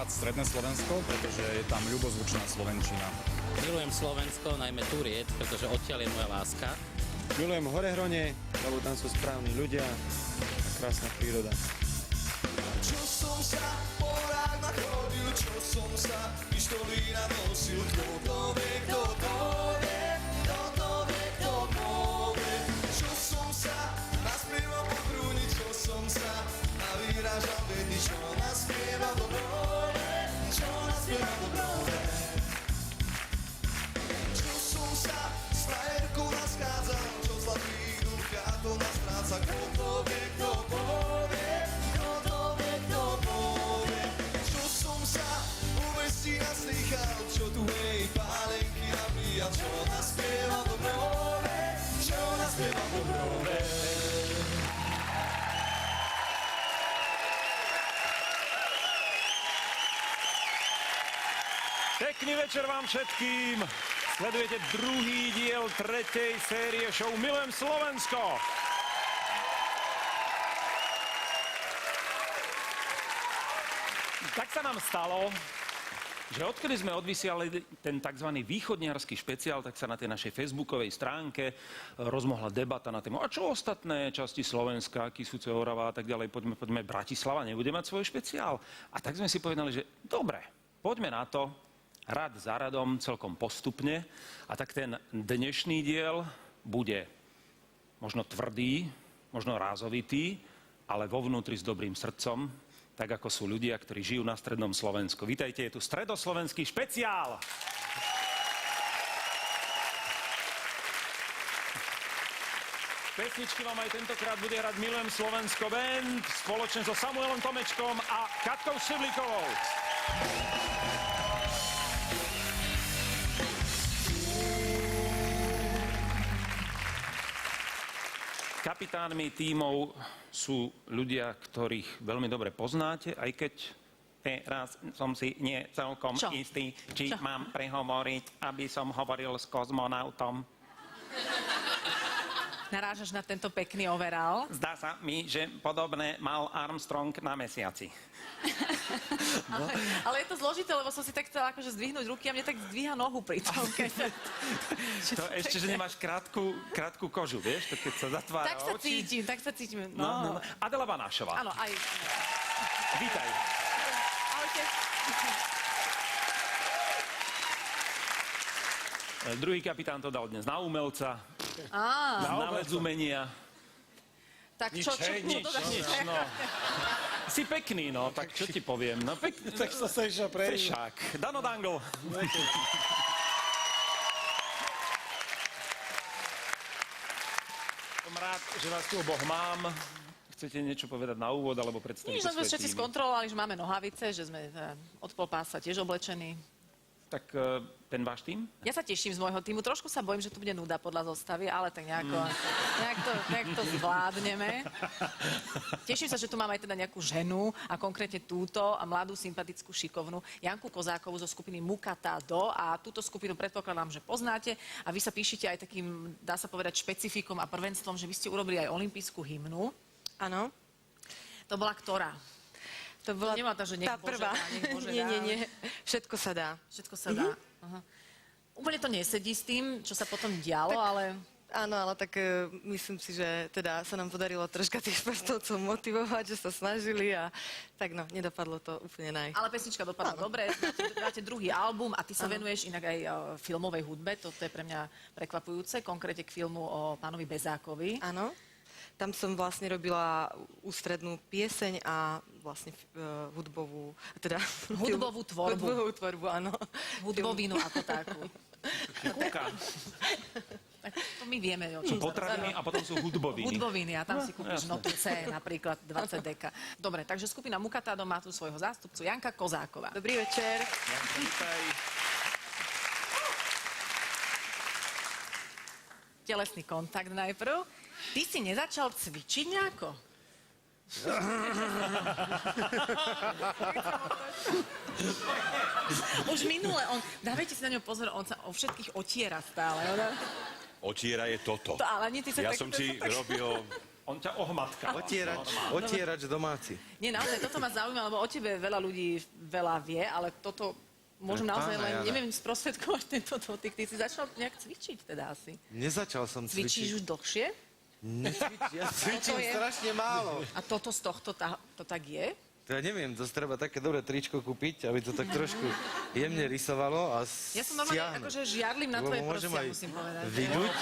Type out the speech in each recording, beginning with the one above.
rád stredné Slovensko, pretože je tam ľubozvučná slovenčina. Milujem Slovensko, najmä Turiec, pretože odtiaľ je moja láska. Milujem Horehronie, lebo tam sú správni ľudia a krásna príroda. Čo som sa po rách nachodil, čo som sa pištolí nanosil, kto to vie, kto to vie, kto to vie, kto to vie. Čo som sa naspieval po brúni, čo som sa navyrážal vedni, čo naspieval dobrovoľne, čo naspieval dobrovoľne. Čo som sa s frajerkou naschádzal, čo zlatý ducha to nás stráca, kto to vie, kto to vie. Si naslýchal, čo tu jej pálenky nabíja, čo naspieva dobrovoľne, čo naspieva dobrovoľne. Pekný večer vám všetkým. Sledujete druhý diel tretej série show Milujem Slovensko. Tak sa nám stalo, že odkedy sme odvysiali ten tzv. Východniarsky špeciál, tak sa na tej našej facebookovej stránke rozmohla debata na tému, a čo ostatné časti Slovenska, Kysuce, Orava a tak ďalej, poďme, Bratislava nebude mať svoj špeciál. A tak sme si povedali, že dobre, poďme na to, rad za radom, celkom postupne. A tak ten dnešný diel bude možno tvrdý, možno rázovitý, ale vo vnútri s dobrým srdcom, tak ako sú ľudia, ktorí žijú na strednom Slovensku. Vítajte, je tu stredoslovenský špeciál. Pesničky vám aj tentokrát bude hrať Milujem Slovensko band spoločne so Samuelom Tomečkom a Katkou Šivlíkovou. Kapitánmi tímov sú ľudia, ktorých veľmi dobre poznáte, aj keď teraz som si nie celkom istý, či mám prehovoriť, aby som hovoril s kozmonautom. Narážaš na tento pekný overall? Zdá sa mi, že podobné mal Armstrong na mesiaci. No. Ale je to zložité, lebo som si tak chcela akože zdvihnúť ruky a mne tak zdvíha nohu pri tom. To ešte, že nemáš krátku kožu, vieš? To keď sa zatvára oči. Tak sa cítim. No. Adela Banášová. Áno, aj. Vítaj. Ahojte. Druhý kapitán to dal dnes na umelca. Na vec umenia. Tak čo Nič, no. Si pekný, no, tak čo ti poviem? No, Tak sa Sejša prejde. Fešák. Dano Dangl. Som rád, že vás tu oboch mám. Chcete niečo povedať na úvod, alebo predstaviť Nič, sme svoje všetci týmy? skontrolovali, že máme nohavice, že sme od pol pása tiež oblečení. Tak ten váš tým? Ja sa teším z môjho týmu. Trošku sa bojím, že tu bude nuda podľa zostavy, ale tak nejak to zvládneme. Teším sa, že tu mám aj teda nejakú ženu a konkrétne túto a mladú, sympatickú, šikovnú Janku Kozákovú zo skupiny Mukata Do a túto skupinu predpokladám, že poznáte a vy sa píšite aj takým, dá sa povedať, špecifikom a prvenstvom, že vy ste urobili aj olympijskú hymnu. Áno. To bola ktorá? To bola Nemá to, že nech tá Bože prvá. dá, nech Bože dá. Nie. Všetko sa dá. Všetko sa dá. Aha. Úplne to nesedí s tým, čo sa potom dialo, Tak- ale... Áno, ale tak myslím si, že teda sa nám podarilo troška tých športovcov motivovať, že sa snažili a tak no, nedopadlo to úplne Ale pesnička dopadla dobre, máte druhý album a ty sa venuješ inak aj filmovej hudbe, toto je pre mňa prekvapujúce, konkrétne k filmu o pánovi Bezákovi. Áno. Tam som vlastne robila ústrednú pieseň a vlastne hudbovú, teda... Hudbovú tvorbu. Hudbovú tvorbu, áno. Hudbovinu ako takú. Kúka. Tak to my vieme, o čom Sú potraviny a potom sú hudboviny. Hudboviny a tam si kúpiš notu C, napríklad 20 deka. Dobre, takže skupina Mukatado má tu svojho zástupcu Janka Kozáková. Dobrý večer. Vítaj. Telesný kontakt najprv. Ty si nezačal cvičiť nejako? Už minule, dávajte si na ňo pozor, on sa o všetkých otiera stále. Otiera je toto. Ale nie, ty sa Ja tak, som si robil On ťa ohmatka. Otierač domáci. Nie, naozaj, toto ma zaujíma, lebo o tebe veľa ľudí veľa vie, ale toto môžem naozaj Pána len, Jana. neviem, sprostredkovať tento dotyk. Ty si začal nejak cvičiť teda asi. Nezačal som Cvičíš cvičiť. už dlhšie? Ja cvičím Toto je- strašne málo. A toto z tohto to tak je? To ja neviem, to treba také dobré tričko kúpiť, aby to tak trošku jemne rysovalo a Ja som normálne stiahnuť. akože žiarlim na Lebo tvoje môžem prsia, aj musím povedať. vyduť.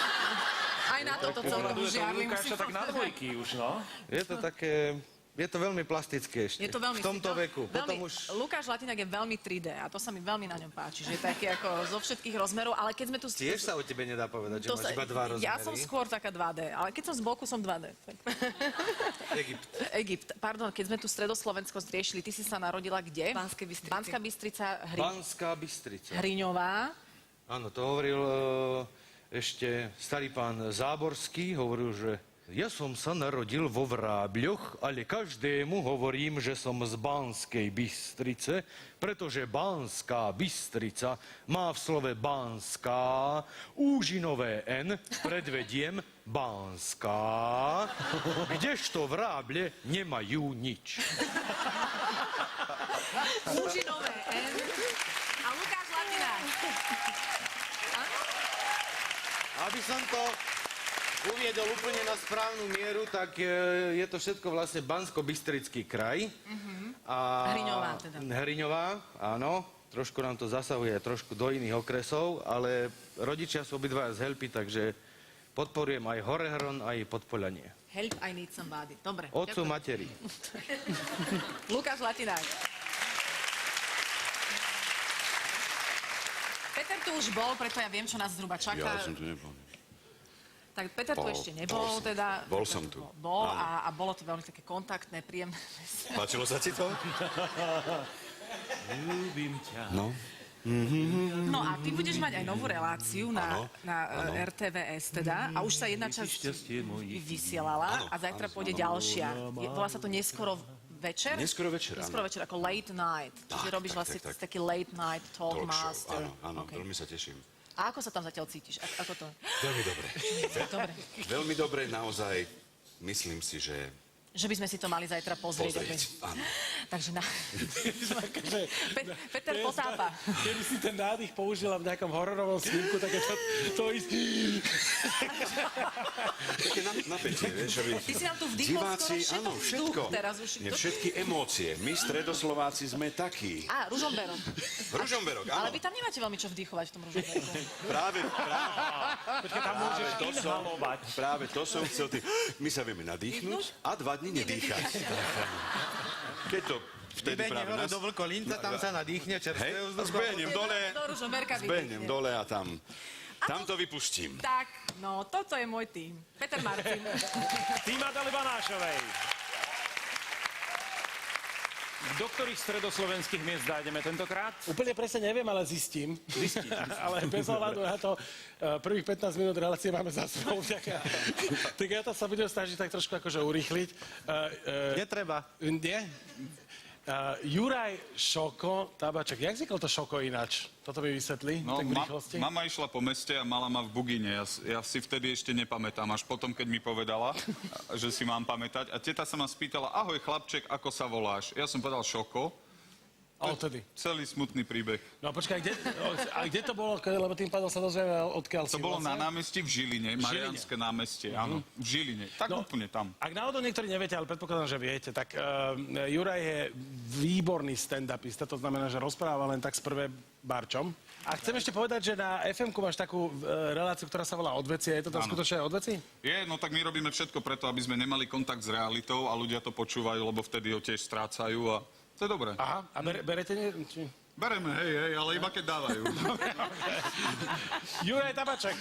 Aj na toto celkom Sleduje to žiarlim, Lukáša musím tak na povedať. dvojky už, no. Je to také... Je to veľmi plastické ešte. Je to veľmi, v tomto veku. Potom veľmi, už... Lukáš Latinak je veľmi 3D a to sa mi veľmi na ňom páči, že je taký ako zo všetkých rozmerov, ale keď sme tu... Tiež sa o tebe nedá povedať, že to máš iba dva rozmery. Ja som skôr taká 2D, ale keď som z boku, som 2D. Tak. Egypt. Egypt. Pardon, keď sme tu Stredoslovensko zriešili, ty si sa narodila kde? V Banskej Bystrici. Banská Bystrica, Banská Bystrica. Hriňová. Áno, to hovoril ešte starý pán Záborský, hovoril, že ja som sa narodil vo Vrábľoch, ale každému hovorím, že som z Banskej Bystrice, pretože Banská Bystrica má v slove Banská úžinové N, predvediem Banská, kdežto Vráble nemajú nič. Úžinové N. A Lukáš Latinák. Aby som to uviedol úplne na správnu mieru, tak je to všetko vlastne Bansko-Bystrický kraj. A Hriňová teda. Hriňová, áno. Trošku nám to zasahuje trošku do iných okresov, ale rodičia sú obidvaja z Helpy, takže podporujem aj Horehron, aj Podpoľanie. Help, I need somebody. Dobre. Otcu, ďakujem. materi. Lukáš Latinák. Peter tu už bol, preto ja viem, čo nás zhruba čaká. Ja som tu nebol. Tak Peter tu Bol. ešte nebol, teda... Bol som tu. Bol Áno. a bolo to veľmi také kontaktné, príjemné. Páčilo sa ti to? Ľúbim ťa. No. No a ty budeš mať aj novú reláciu Áno, na áno. RTVS teda a už sa jedna časť šťastie moje. vysielala a zajtra pôjde ďalšia. Volá sa to Neskoro večer? Neskoro večer, áno. Neskoro večer, ako late night. Čiže Tak, robíš tak, vlastne tak, tak. taký late night talk Talk show. master. Áno, áno, Okay. veľmi sa teším. A ako sa tam zatiaľ cítiš? Ako to? Veľmi dobre. Dobre. Veľmi dobre, naozaj. Myslím si, že Že by sme si to mali zajtra pozrieť. pozrieť. Áno. Takže Peter Potápa. Keby si ten nádych použila v nejakom hororovom snímku, tak je to isté. Také napätie, vieš, aby Ty si nám tu vdýchol diváci, skoro áno, všetok všetko. vzduch teraz už. Nie, všetky emócie. My, Stredoslováci, sme takí. Á, Ružomberok. Ružomberok, Ale áno. vy tam nemáte veľmi čo vdýchovať v tom Ružomberoku. Práve to som chcel. My sa vieme nadýchnuť a 2 dni nedýchať. Keď to vtedy Vybehnem práve hore nás... do Vlkolínca, tam sa nadýchne Hej, čerstvé a vzduchu. zbehnem dole, Do Ružomberka zbehnem vydýchne. dole a tam to vypustím. Tak, no, toto je môj tým. Peter Martin. Tým Adely Banášovej. Do ktorých stredoslovenských miest zájdeme tentokrát? Úplne presne neviem, ale zistím. Ale bez ohľadu na to, prvých 15 minút relácie máme za sebou. Tak ja to sa budem snažiť tak trošku akože urýchliť. Netreba. Nie? Juraj Šoko, Tabaček, jak vznikol to Šoko ináč? Toto mi vysvetlí, No, tak v rýchlosti. mama išla po meste a mala ma v bugine. Ja si vtedy ešte nepamätám. Až potom, keď mi povedala, že si mám pamätať. A teta sa ma spýtala, ahoj chlapček, ako sa voláš? Ja som povedal Šoko. A odtedy. Celý smutný príbeh. No počkaj, kde to bolo? Lebo tým pádom sa dozvieme, odkiaľ si To bolo na vlastne. námestí v Žiline, Mariánske námestie, áno. V Žiline, tak úplne tam. Ak náhodou niektorí neviete, ale predpokladám, že viete, tak Juraj je výborný stand-upista, to znamená, že rozpráva len tak s prvé barčom. A chcem ešte povedať, že na FM-ku máš takú reláciu, ktorá sa volá Odveci. Je to tam Áno. skutočne Odveci? Je, no tak my robíme všetko preto, aby sme nemali kontakt s realitou a ľudia to počúvajú, lebo vtedy ho tiež strácajú a to je dobré. Aha, a berete či... Bereme, hej, ale iba keď dávajú. Juraj Tabaček.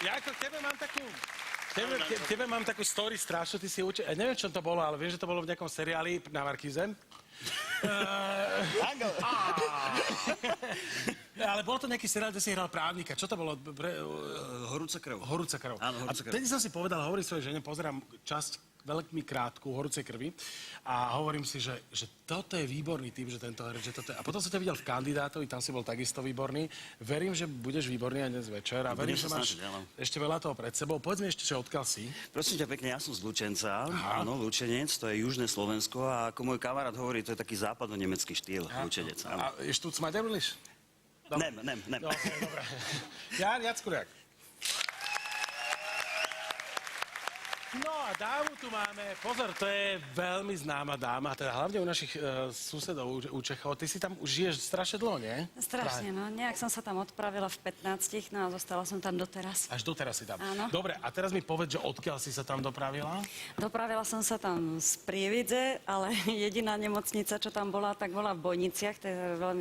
Ja ako k tebe mám takú... Tebe mám takú story strašnú, ty si ja neviem, čo to bolo, ale viem, že to bolo v nejakom seriáli na Markíze. Ale bol to nejaký seriál, kde si hral právnika. Čo to bolo? Horúca krv. Horúca krv. Áno, Horúca krv. A vtedy som si povedal, hovorím svojej žene, pozerám časť veľmi krátku, horúcej krvi a hovorím si, že toto je výborný typ, že tento herec, že toto je. A potom som ťa videl v Kandidátovi, tam si bol takisto výborný. Verím, že budeš výborný aj dnes večer a verím, že máš ešte veľa toho pred sebou. Povedz mi ešte, že odkiaľ si? Prosím ťa pekne, ja som z Lučenca, áno, Lučenec, to je južné Slovensko a ako môj kamarát hovorí, to je taký západno-nemecký štýl, Lučenec. A ješ tu smaďariliš? Nem. Okay, dobre. Jan Jackuriak. No a dámu tu máme, pozor, to je veľmi známa dáma, teda hlavne u našich susedov, u Čechov. Ty si tam už žiješ strašne dlho, nie? Strašne, no. Nejak som sa tam odpravila v 15, no a zostala som tam doteraz. Až doteraz si tam. Áno. Dobre, a teraz mi povedz, že odkiaľ si sa tam dopravila? Dopravila som sa tam z Prievidze, ale jediná nemocnica, čo tam bola, tak bola v Bojniciach,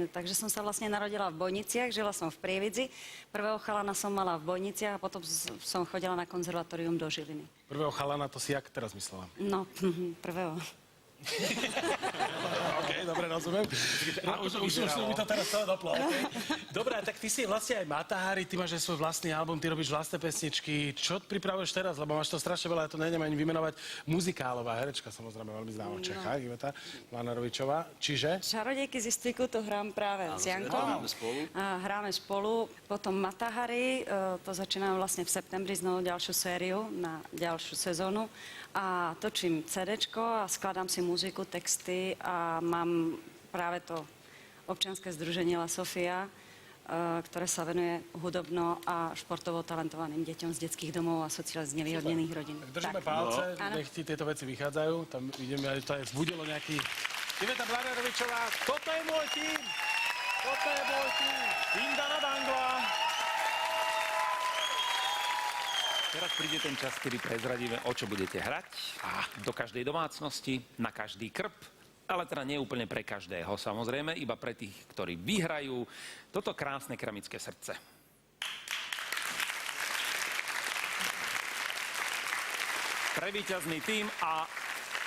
takže som sa vlastne narodila v Bojniciach, žila som v Prievidzi. Prvého chalana som mala v Bojniciach a potom som chodila na konzervatórium do Žiliny. Prvého chalana, to si jak teraz myslela? No, prvého. OK, dobre, rozumiem. Už mi to teraz celé doplo, OK? Dobre, tak ty si vlastne aj Mata-Hari, ty máš aj svoj vlastný album, ty robíš vlastné pesničky. Čo pripravuješ teraz? Lebo máš to strašne veľa, ja to nejdem ani vymenovať. Muzikálová herečka, samozrejme, veľmi známa Čecha, Iveta Mlanarovičová. Čiže? Čarodejky z Istyku to hrám práve s Jankom. Hráme spolu. Potom Mata-Hari, to začínam vlastne v septembri znovu ďalšiu sériu na ďalšiu sezónu. A točím CDčko a skladám si muziku, texty a mám práve to občianske združenie La Sofia, ktoré sa venuje hudobno a športovo talentovaným deťom z detských domov a sociálne znevýhodnených rodín. Tak držíme palce, nech ti tieto veci vychádzajú. Tam ideme, to je vzbudilo nejaký... Iveta Mlanarovičová, toto je môj tím! Toto je môj tím! Inda na Dangla! Teraz príde ten čas, kedy prezradíme, o čo budete hrať. Do každej domácnosti, na každý krb, ale teda nie úplne pre každého, samozrejme, iba pre tých, ktorí vyhrajú toto krásne keramické srdce. Pre víťazný tím a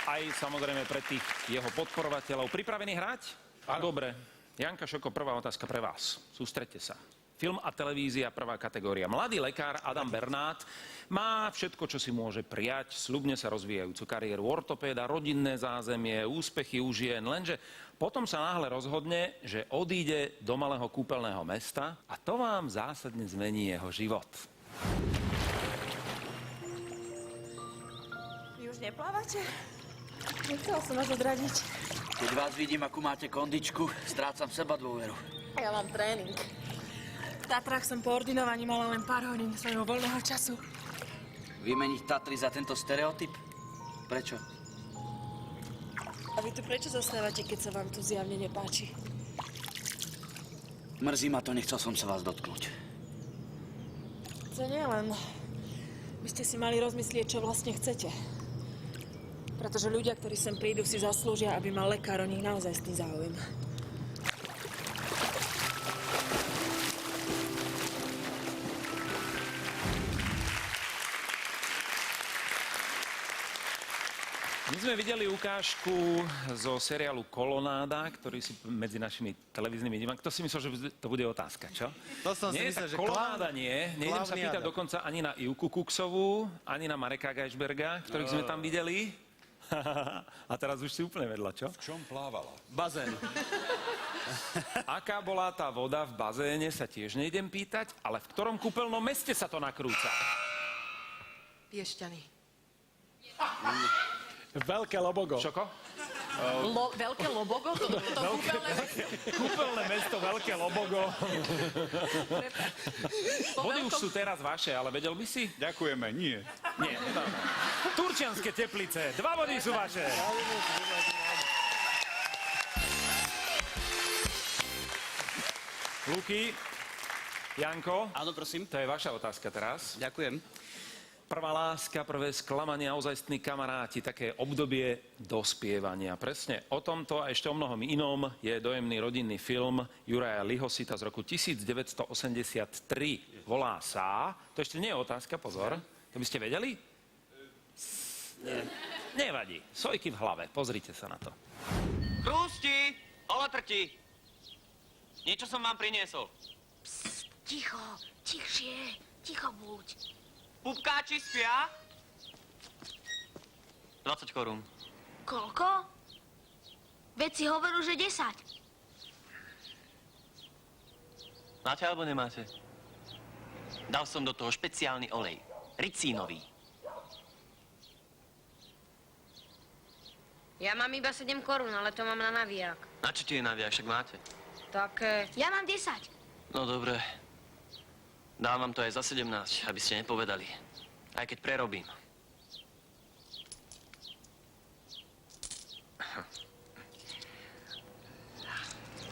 aj samozrejme pre tých jeho podporovateľov. Pripravení hrať? Dobre. Janka Šoko, prvá otázka pre vás. Sústreďte sa. Film a televízia, prvá kategória. Mladý lekár Adam Bernát má všetko, čo si môže prijať. Sľubne sa rozvíjajúcu kariéru ortopéda, rodinné zázemie, úspechy u žien, lenže potom sa náhle rozhodne, že odíde do malého kúpeľného mesta a to vám zásadne zmení jeho život. Vy už neplávate? Nechcela som vás odradiť. Keď vás vidím, akú máte kondičku, strácam seba dôveru. Ja mám tréning. V Tatrách som po ordinovaní mala len pár hodín svojho voľného času. Vymeniť Tatry za tento stereotyp? Prečo? A vy tu prečo zastávate, keď sa vám tu zjavne nepáči? Mrzí ma to, nechcel som sa vás dotknúť. To nie len. By ste si mali rozmyslieť, čo vlastne chcete. Pretože ľudia, ktorí sem prídu, si zaslúžia, aby mal lekár o nich naozajstný záujem. My sme videli ukážku zo seriálu Kolonáda, ktorý si medzi našimi televíznymi divákmi. Kto si myslel, že to bude otázka, čo? To som si myslel, že Kolonáda nie. Nejdem sa pýtať dokonca ani na Ivku Kuksovú, ani na Mareka Geisberga, ktorých sme tam videli. A teraz už si úplne vedľa, čo? V čom plávala? Bazén. Aká bola tá voda v bazéne, sa tiež nejdem pýtať, ale v ktorom kúpeľnom meste sa to nakrúca? Piešťany. Veľké Lobogo. Čoko? Veľké Lobogo? To Kúpeľné mesto Veľké Lobogo. Body už sú teraz vaše, ale vedel by si? Ďakujeme, nie. Nie. Turčianske Teplice, 2 body sú vaše. Luky, Janko. Áno, prosím. To je vaša otázka teraz. Ďakujem. Prvá láska, prvé sklamanie a ozajstní kamaráti, také obdobie dospievania. Presne o tomto a ešte o mnohom inom je dojemný rodinný film Juraja Lihosita z roku 1983. Volá sa... To ešte nie je otázka, pozor. To by ste vedeli? Nie. Nevadí. Sojky v hlave. Pozrite sa na to. Krústi! Olatrti! Niečo som vám priniesol. Psst, ticho, tichšie, ticho buď. Pupkáči spia? 20 korún. Koľko? Veď si hovoril, že 10. Máte alebo nemáte? Dal som do toho špeciálny olej. Ricínový. Ja mám iba 7 korún, ale to mám na naviják. Na čo ti je naviak, však máte? Tak ja mám 10. No dobre. Dám vám to aj za 17, aby ste nepovedali. Aj keď prerobím.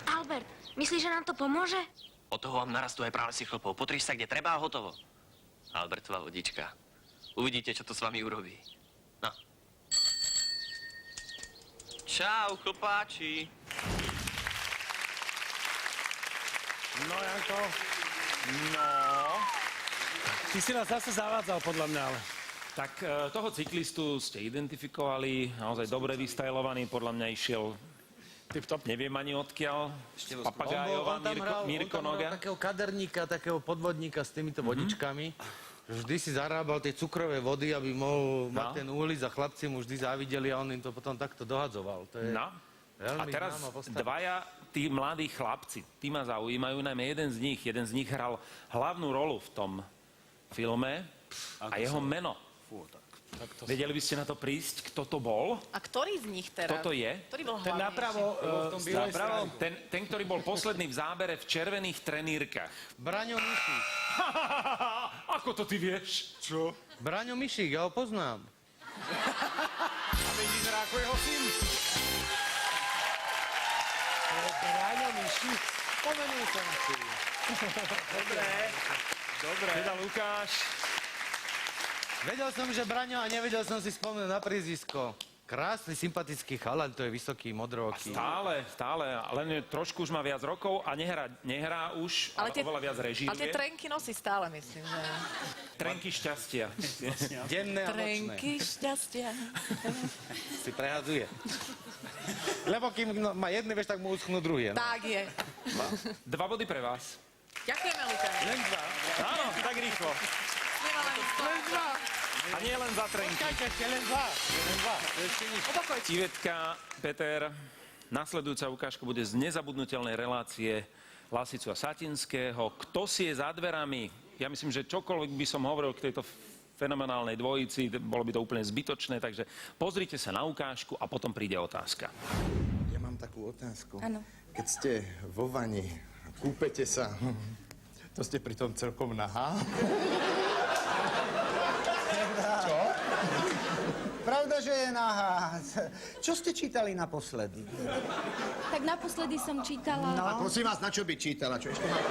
Albert, myslíš, že nám to pomôže? Od toho vám narastú aj pralesy chlpov. Potrieš sa, kde treba a hotovo. Albertová vodička. Uvidíte, čo to s vami urobí. No. Čau, chlpáči. No, Janko. No. Ty si nás zase zavádzal, podľa mňa, ale... Tak toho cyklistu ste identifikovali, naozaj dobre vystajlovaný, podľa mňa išiel, neviem ani odkiaľ, Papagájová, Mirko Noga. Takého kaderníka, takého podvodníka s týmito vodičkami. Vždy si zarábal tie cukrové vody, aby mohol mať ten úlis a chlapci mu vždy závideli a on im to potom takto dohadzoval. To je A teraz dvaja tí mladí chlapci, tí ma zaujímajú, najmä jeden z nich hral hlavnú rolu v tom filme a jeho meno. Vedeli by ste na to prísť, kto to bol? A ktorý z nich teraz? Kto to je? Ktorý bol Ten hlavnejší? napravo, ten, ktorý bol posledný v zábere v červených trenírkach. Braňo Mišík. Ako to ty vieš? Čo? Braňo Mišík, ja ho poznám. A veď vyzerá ako jeho syn. Braňo Mišík. Spomenul som si. Dobre. Teda Lukáš. Vedel som, že Braňo, a nevedel som si spomenúť na prízvisko. Krásny, sympatický chalan, to je vysoký, modrooký. Stále, len trošku už má viac rokov a nehrá už, ale oveľa viac režíruje. Ale tie trenky nosí stále, myslím, že... Trenky šťastia. Denné a nočné. Trenky šťastia. Si prehadzuje. Lebo kým má jedný, vieš, tak mu uschnú druhý. No? Tak je. 2 body pre vás. Ďakujeme, Lukáš. Len 2. Áno, tak rýchlo. Len 2. A nie len za trenky. Počkajte, len dva. Ivetka, Peter, nasledujúca ukážka bude z nezabudnutelnej relácie Lasicu a Satinského. Kto si je za dverami? Ja myslím, že čokoľvek by som hovoril k tejto fenomenálnej dvojici, bolo by to úplne zbytočné, takže pozrite sa na ukážku a potom príde otázka. Ja mám takú otázku. Áno. Keď ste vo vani, kúpete sa, to ste pritom celkom nahá? Čo? Pravda, že je nahá. Čo ste čítali naposledy? Tak naposledy som čítala... No. A prosím vás, na čo by čítala? Čo ešte mám?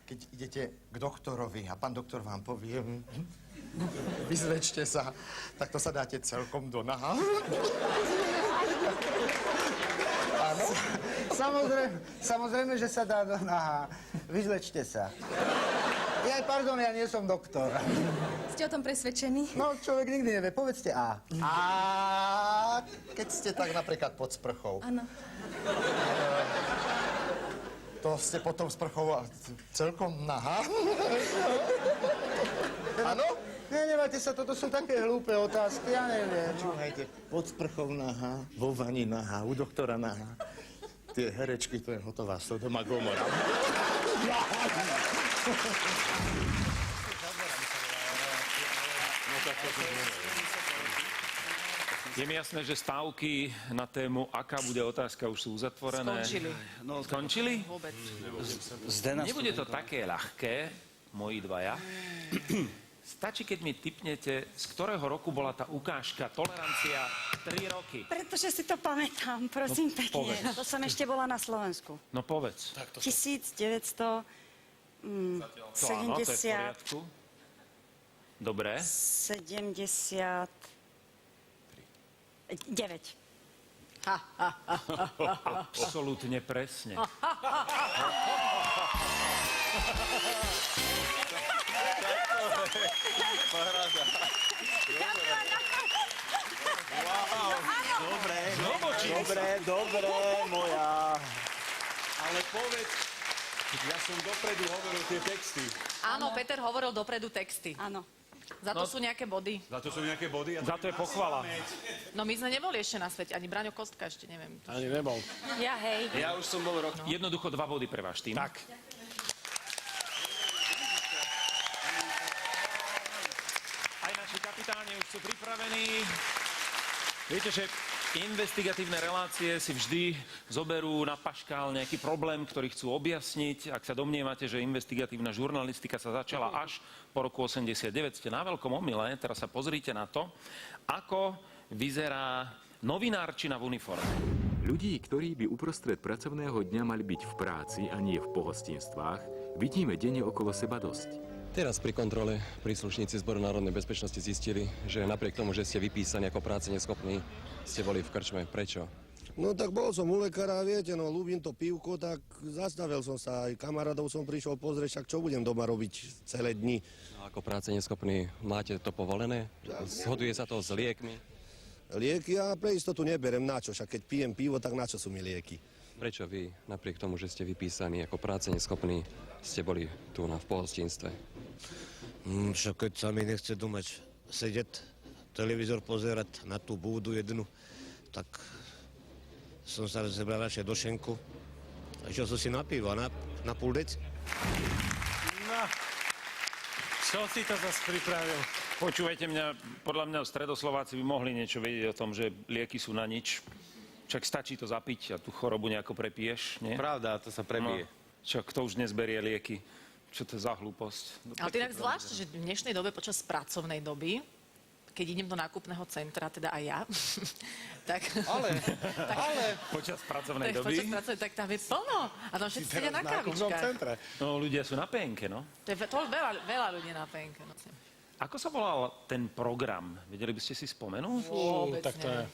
Keď idete k doktorovi a pán doktor vám povie, vyzlečte sa, tak to sa dáte celkom do naha. Áno, samozrejme, že sa dá do naha. Vyzlečte sa. Pardon, ja nie som doktor. Ste o tom presvedčení? No, človek nikdy nevie. Povedzte A. A keď ste tak napríklad pod sprchou. Áno. To ste potom sprchou celkom nahá? Áno? Nenevajte sa, toto sú také hlúpe otázky, ja neviem. Čúhajte, pod sprchou nahá, vo vani nahá, u doktora nahá. Tie herečky, to je hotová Sodoma Gomora. Je mi jasné, že stávky na tému, aká bude otázka, už sú uzatvorené. Skončili. Skončili? Vôbec. Nebude to také ľahké, moji dvaja. Stačí, keď mi tipnete, z ktorého roku bola tá ukážka Tolerancia 3 roky. Pretože si to pamätám, prosím pekne. povedz. To som ešte bola na Slovensku. No povedz. 1970... To áno, to je v poriadku. Dobre. 79. Absolútne presne. Dobre, moja. Ale povedz, Ja som dopredu hovoril tie texty. Áno, Peter hovoril dopredu texty. Áno. Za to sú nejaké body. Za to sú nejaké body? Za to je pochvala. No my sme neboli ešte na svete, ani Braňo Kostka ešte, neviem. Ani nebol. Ja hej. Ja už som bol rok. Jednoducho 2 body pre váš tým. Tak. Aj naši kapitáni už sú pripravení. Viete, že investigatívne relácie si vždy zoberú na paškál nejaký problém, ktorý chcú objasniť. Ak sa domnievate, že investigatívna žurnalistika sa začala až po roku 89, ste na veľkom omyle. Teraz sa pozrite na to, ako vyzerá novinárčina v uniforme. Ľudí, ktorí by uprostred pracovného dňa mali byť v práci a nie v pohostinstvách, vidíme denne okolo seba dosť. Teraz pri kontrole príslušníci Zboru národnej bezpečnosti zistili, že napriek tomu, že ste vypísaní ako práce neschopní, ste boli v krčme. Prečo? No tak bol som u lekára, viete, no ľúbim to pivko, tak zastavil som sa, aj kamarátov som prišiel pozrieť, však čo budem doma robiť celé dni. A ako práce neschopní máte to povolené? Zhoduje sa to s liekmi? Lieky ja pre istotu neberem, na čo, však keď pijem pivo, tak na čo sú mi lieky? Prečo vy, napriek tomu, že ste vypísaní ako práce neschopní, ste boli tu v pohostinstve? Však keď sa mi nechce doma sedieť, televízor pozerať na tú búdu jednu, tak som sa zebral radšej do šenku a išiel som si na pivo, na pol deci. No, čo si to zase pripravil? Počúvajte mňa, podľa mňa stredoslováci by mohli niečo vedieť o tom, že lieky sú na nič. Však stačí to zapiť a tú chorobu nejako prepiješ, nie? Pravda, to sa prebije. No, čo, kto už dnes berie lieky? Čo to je za hlúposť? Ale to inak zvláštne, že v dnešnej dobe počas pracovnej doby, keď idem do nákupného centra, teda aj ja, tak... Ale počas pracovnej doby? Počas pracovnej, tak tam je plno. A tam všetci sedia na kávičkách. No, ľudia sú na penke, no. To je veľa ľudí na penke. No. Ako sa volal ten program? Vedeli by ste si spomenúť? Vôbec tak to je.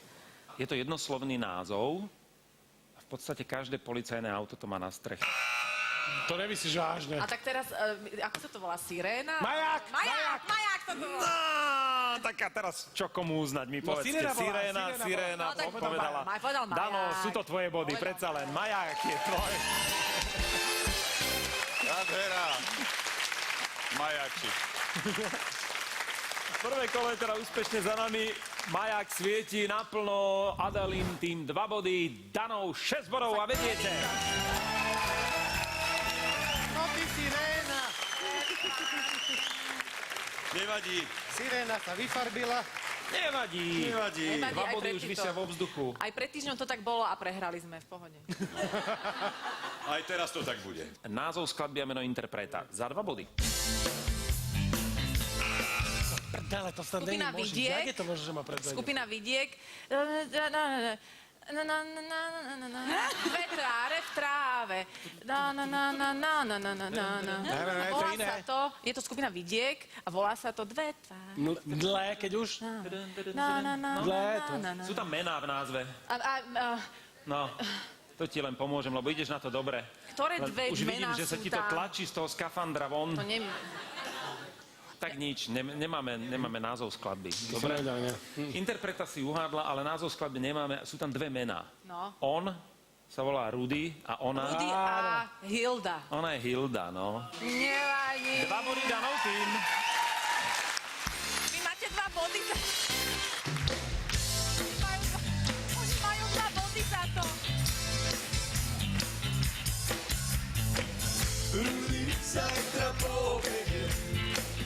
Je to jednoslovný názov a v podstate každé policajné auto to má na streche. To nemyslíš vážne. A tak teraz, ako sa to volá? Siréna? Maják! Maják sa to volá! No, tak a teraz čo komu uznať? Mi No, povedzte. Siréna No, tak povedala. povedal maják. Dano, sú to tvoje body, predsa len. Maják je tvoj. Nádhera. Majáči. Prvé kolo je teda úspešne za nami. Maják svieti naplno. Adalín tým 2 body. Danov 6 bodov a vediete. No ty siréna! Nevadí. Siréna sa vyfarbila. Nevadí. Nevadí, 2 aj body pred už týmto. vysia vo vzduchu. Aj pred týždňom to tak bolo a prehrali sme v pohode. Aj teraz to tak bude. Názov skladby a meno interpreta. Za 2 body. Prdele, to snad Skupina není možné. Vidiek. Jak je to možné, že ma predvedie? Skupina Vidiek. Dve tváre v tráve. Volá sa to, je to skupina Vidiek a volá sa to Dve tváre. Dle, keď už? Dle, to. Sú tam mená v názve. No, to ti len pomôžem, lebo ideš na to dobre. Ktoré Len dve už vidím, mená že sa sú ti to tam? tlačí z toho skafandra von. To Tak nič, nemáme názov skladby. Dobre? Interpreta si uhádla, ale názov skladby nemáme. Sú tam 2 mená. No. On sa volá Rudy a ona... Rudy a Hilda. Ona je Hilda, no. Nevadí. 2 body Danov tým. Vy máte 2 body za... Oni majú 2 body za to. Rudy zajtra po obede,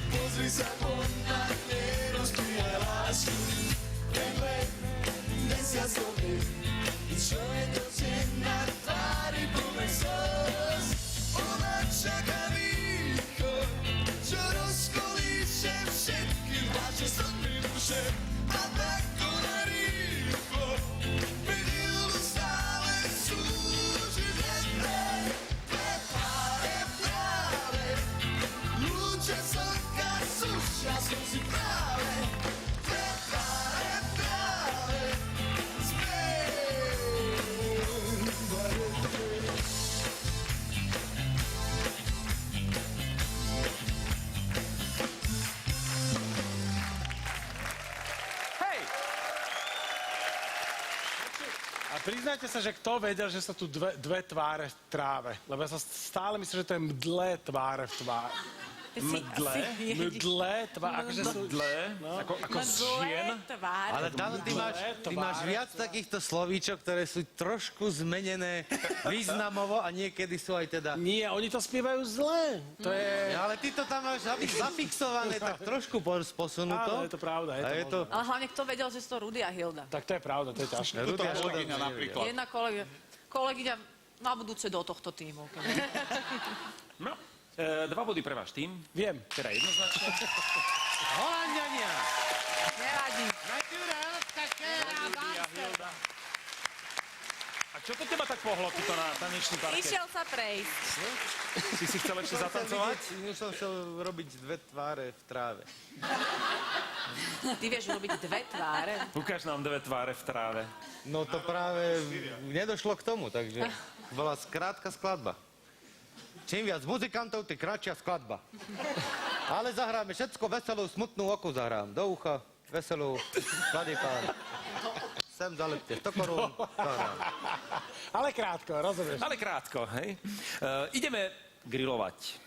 pozri sa von na nerozbíjaj lásku. Ten len mesiac oheň, čo je to deň na tvári plnej slz. Ona čaká východ, čo rozkolíše všetky vaše srdby duše. A tak koná rýchlo, vidil stále súžiť vedre. Lúče slnka sušia slzy práve, práve, spej. A priznajte sa, že kto vedel, že sú tu dve tváre v tráve? Lebo ja sa stále myslím, že to je mdlé tváre v tváre. Mdlé tváre, akože sú... Mdlé? No. Ako z žien? Ale tam ty máš viac takýchto slovíčok, ktoré sú trošku zmenené významovo a niekedy sú aj teda... Nie, oni to spievajú zle. To je... Ale ty to tam máš zafixované tak trošku posunuto. Áno, je to pravda. Ale hlavne kto vedel, že sú to Rudy a Hilda? Tak to je pravda, to je ťažké. Kolegyňa napríklad. Jedna kolegyňa na budúce do tohto týmu. No. 2 body pre váš tým. Viem. Teda jednoznačne. Holanďania! Nevadí. A čo to teba tak pohlo, tuto na tanečný parket? Išiel sa prejsť. Si chcel ešte zatancovať? Už som chcel robiť 2 tváre v tráve. Ty vieš robiť 2 tváre? Ukáž nám 2 tváre v tráve. No to práve nedošlo k tomu, takže bola krátka skladba. Čím viac muzikantov, tým kratšia skladba. Ale zahráme všetko veselú, smutnú oku zahrám. Do ucha, veselú, skladý pán. Sem zalepte 100 korún. Ale krátko, rozumieš? Ale krátko, hej. Ideme grilovať.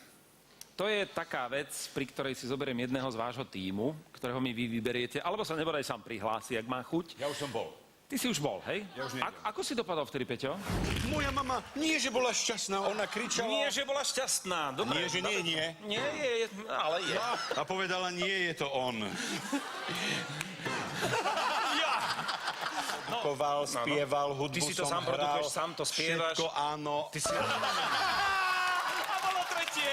To je taká vec, pri ktorej si zoberiem jedného z vášho tímu, ktorého mi vy vyberiete, alebo sa nebodaj sám prihlási, ak má chuť. Ja už som bol. Ty si už bol, hej? Ja už Ako si dopadol vtedy, Peťo? Moja mama nie, že bola šťastná, ona kričala... Nie, že bola šťastná. Dobre. Nie, že nie. Nie je, ale je. A povedala, nie je to on. Koval, spieval, hudbu Ty si to som sám hral, produkuješ, sám to spievaš. Všetko áno. Ty si... A bolo tretie.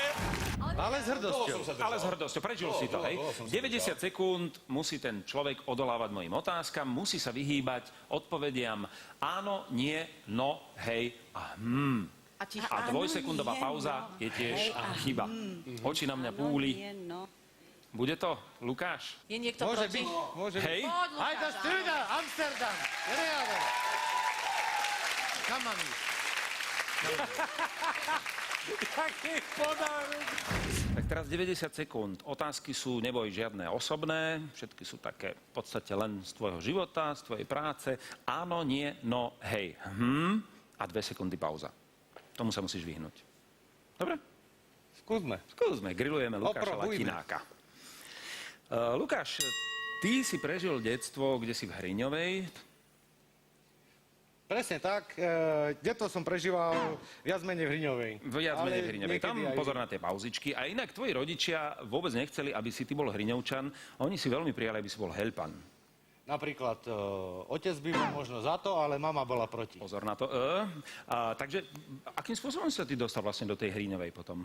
Ale s hrdosťou. Ale s hrdosťou. Prežil si to, hej? 90 sekúnd musí ten človek odolávať mojim otázkam, musí sa vyhýbať odpovediam áno, nie, no, hej a A dvojsekundová pauza je tiež chyba. Oči na mňa púli. Bude to, Lukáš? Je niekto Môže proti? byť, môže byť. Hej? Ajda Strida, Amsterdam, Reale. Kamami. Taký podávek. Tak teraz 90 sekúnd. Otázky sú, neboj, žiadne osobné. Všetky sú také v podstate len z tvojho života, z tvojej práce. Áno, nie, no, hej. A 2 sekundy pauza. Tomu sa musíš vyhnúť. Dobre? Skúsme. Grillujeme Lukáša Latináka. Lukáš, ty si prežil detstvo, kde si v Hriňovej. Presne tak. Detstvo som prežíval viac menej v Hriňovej. Viac menej v Hriňovej. Tam pozor na tie pauzičky. A inak tvoji rodičia vôbec nechceli, aby si ty bol Hriňovčan. Oni si veľmi prijali, aby si bol Heľpan. Napríklad otec by bol možno za to, ale mama bola proti. Pozor na to. Takže akým spôsobom sa ty dostal vlastne do tej Hriňovej potom?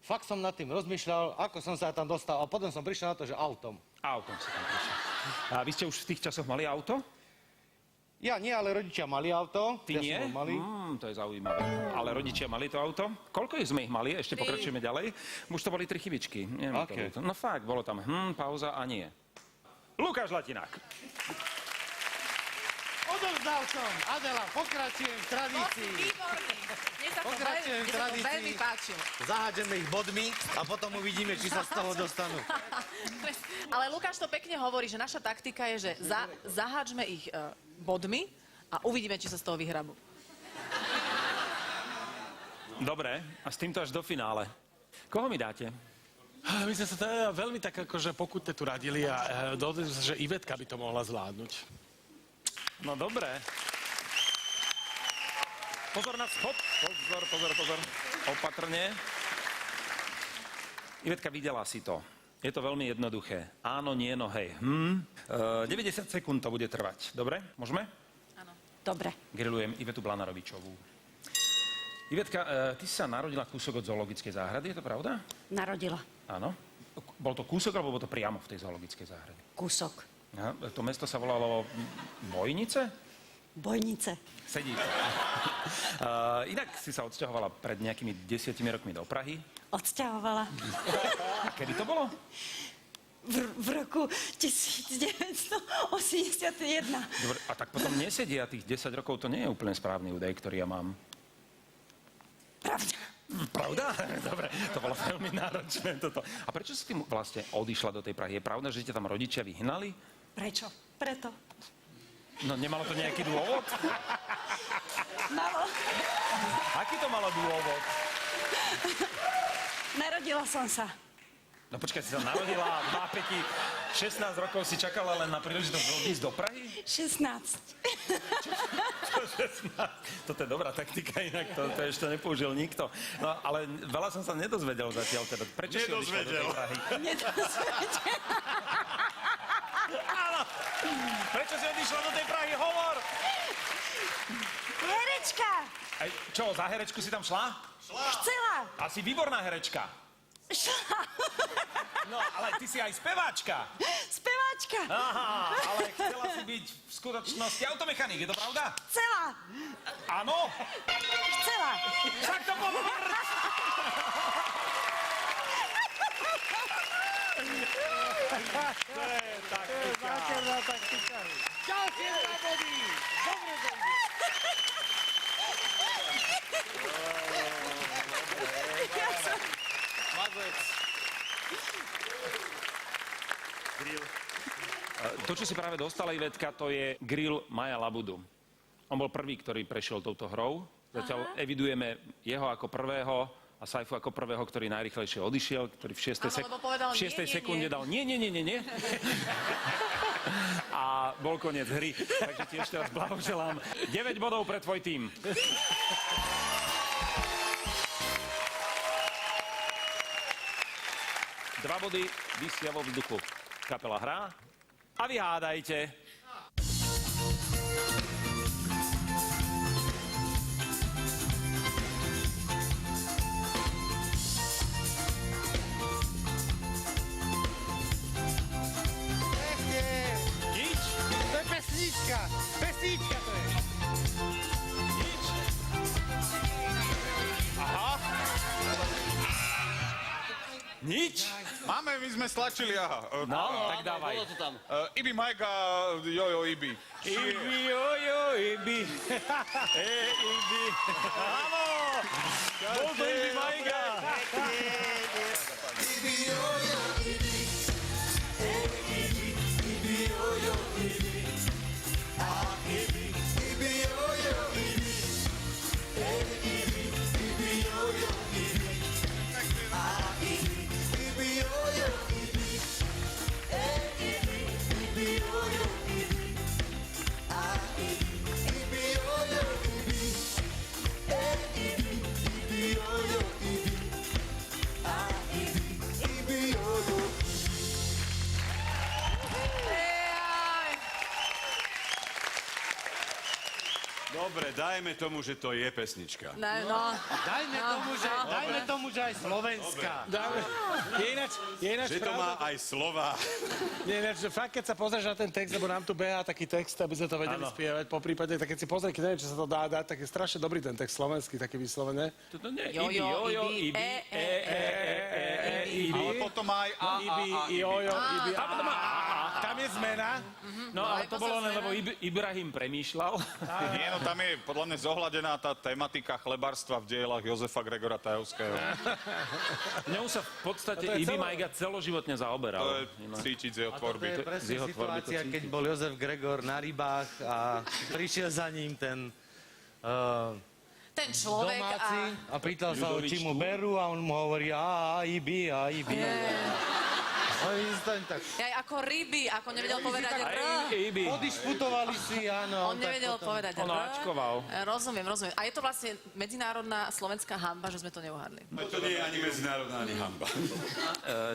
Fakt som nad tým rozmýšľal, ako som sa tam dostal a potom som prišiel na to, že autom. Autom si tam prišiel. A vy ste už v tých časoch mali auto? Ja nie, ale rodičia mali auto. Ty nie? Mali. To je zaujímavé. Ale rodičia mali to auto? Koľko sme ich mali? Ešte pokračujeme ďalej. Už to boli 3 chybičky. Okay. No fakt, bolo tam pauza a nie. Lukáš Latinák. Odovzdal som. Adela, pokračujem v tradícii. Výborný. Mne sa to veľmi páčilo. Zahádžeme ich bodmi a potom uvidíme, či sa z toho dostanú. Ale Lukáš to pekne hovorí, že naša taktika je, že zahádžme ich bodmi a uvidíme, či sa z toho vyhrabú. Dobre, a s týmto až do finále. Koho mi dáte? My sme sa teda veľmi tak akože pokutne tu radili a dohodli sme sa, že Ivetka by to mohla zvládnuť. No dobre. Pozor na schod. Pozor. Opatrne. Ivetka, videla si to. Je to veľmi jednoduché. Áno, nie, no hej. 90 sekúnd to bude trvať. Dobre? Môžeme? Áno. Dobre. Grillujem Ivetu Blanarovičovú. Ivetka, ty si sa narodila kúsok od zoologickej záhrady, je to pravda? Narodila. Áno. Bol to kúsok, alebo bol to priamo v tej zoologickej záhrade? Kúsok. Aha, to mesto sa volalo Bojnice? Bojnice. Sedí to. Inak si sa odsťahovala pred nejakými 10 rokmi do Prahy. Odsťahovala. A kedy to bolo? V roku 1981. Dobre, a tak potom nesedia tých 10 rokov, to nie je úplne správny údaj, ktorý ja mám. Pravda. Pravda? Dobre, to bolo veľmi náročné toto. A prečo si ty vlastne odišla do tej Prahy? Je pravda, že ťa tam rodičia vyhnali? Prečo? Preto. No nemalo to nejaký dôvod? Malo. Aký to malo dôvod? Narodila som sa. No počkaj, si sa narodila a 16 rokov si čakala len na príležitosť ísť do Prahy? 16. Toto je dobrá taktika, inak to ešte nepoužil nikto. No ale veľa som sa nedozvedel zatiaľ teda. Prečo si odišla do tej Prahy? Nedozvedel. Áno. Prečo si odišla do tej Prahy? Hovor! Herečka. Čo, za herečku si tam šla? Chcela. Asi výborná herečka. Šla. No, ale ty si aj speváčka. Speváčka. Aha, ale chcela si byť v skutočnosti automechanik, je to pravda? Chcela. Áno? Chcela. Tak to povrť! To je taktika. Ďalšie 2 body. Dobre to ide. To, čo si práve dostala, Ivetka, to je grill Maja Labudu. On bol prvý, ktorý prešiel touto hrou. Zatiaľ evidujeme jeho ako prvého a Saifu ako prvého, ktorý najrýchlejšie odišiel, ktorý v 6. sekunde dal nie. A bol koniec hry. Takže ti ešte raz blahoželám. 9 bodov pre tvoj tím. Dva body visia vo vzduchu. Kapela hrá a vy hádajte. Nič? To je pesnička. Pesnička to je. Nič? Aha. Nič? Máme, my sme stlačili, aha. No, tak dávaj. Ibi Majka, jojo, Ibi. Ibi, jojo, Ibi. Ibi. Áno! Bol to Ibi Majka. Ibi, jojo, Ibi. Ibi, jojo, Ibi. A Ibi, Ibi, jojo, Ibi. Ibi, jojo, Ibi. A Ibi, Ibi, jojo, Ibi. Ibi, jojo, Ibi. A Ibi, Ibi, jojo, Ibi. Ibi, jojo, Ibi. A Ibi, jojo. Dobre, dajme tomu, že to je pesnička. Dajme tomu, že aj slovenská. Je ináč Že to má aj slova. Nie, ináč, fakt, keď sa pozrieš na ten text, lebo nám tu behá taký text, aby sme to vedeli spievať po prípade, tak keď si pozrieš, keď neviem, či sa to dá dať, tak je strašne dobrý ten text slovenský, taký vyslovené. Toto nie, Ibi, jojo, Ibi, Ibi. Ale potom aj Ibi, jojo, Ibi. A potom tam je zmena. No, ale to bolo len, lebo Ibrahim premýšľal. Nie, no tam je podľa mňa zohľadená tá tematika chlebárstva v dielach Jozefa Gregora Tajovského. Ňou sa v podstate Ibi Majga celoživotne zaoberal. To je cítiť z jeho tvorby. To je presne situácia, keď bol Jozef Gregor na rybách a prišiel za ním ten človek domáci a pýtal sa ho, či mu berú a on mu hovorí Ibi. Ako ryby, ako nevedel povedať R. Odišputovali si, áno. On nevedel povedať R. On áčkoval. Rozumiem. A je to vlastne medzinárodná slovenská hanba, že sme to neuhádli. To nie je ani medzinárodná, ani hanba.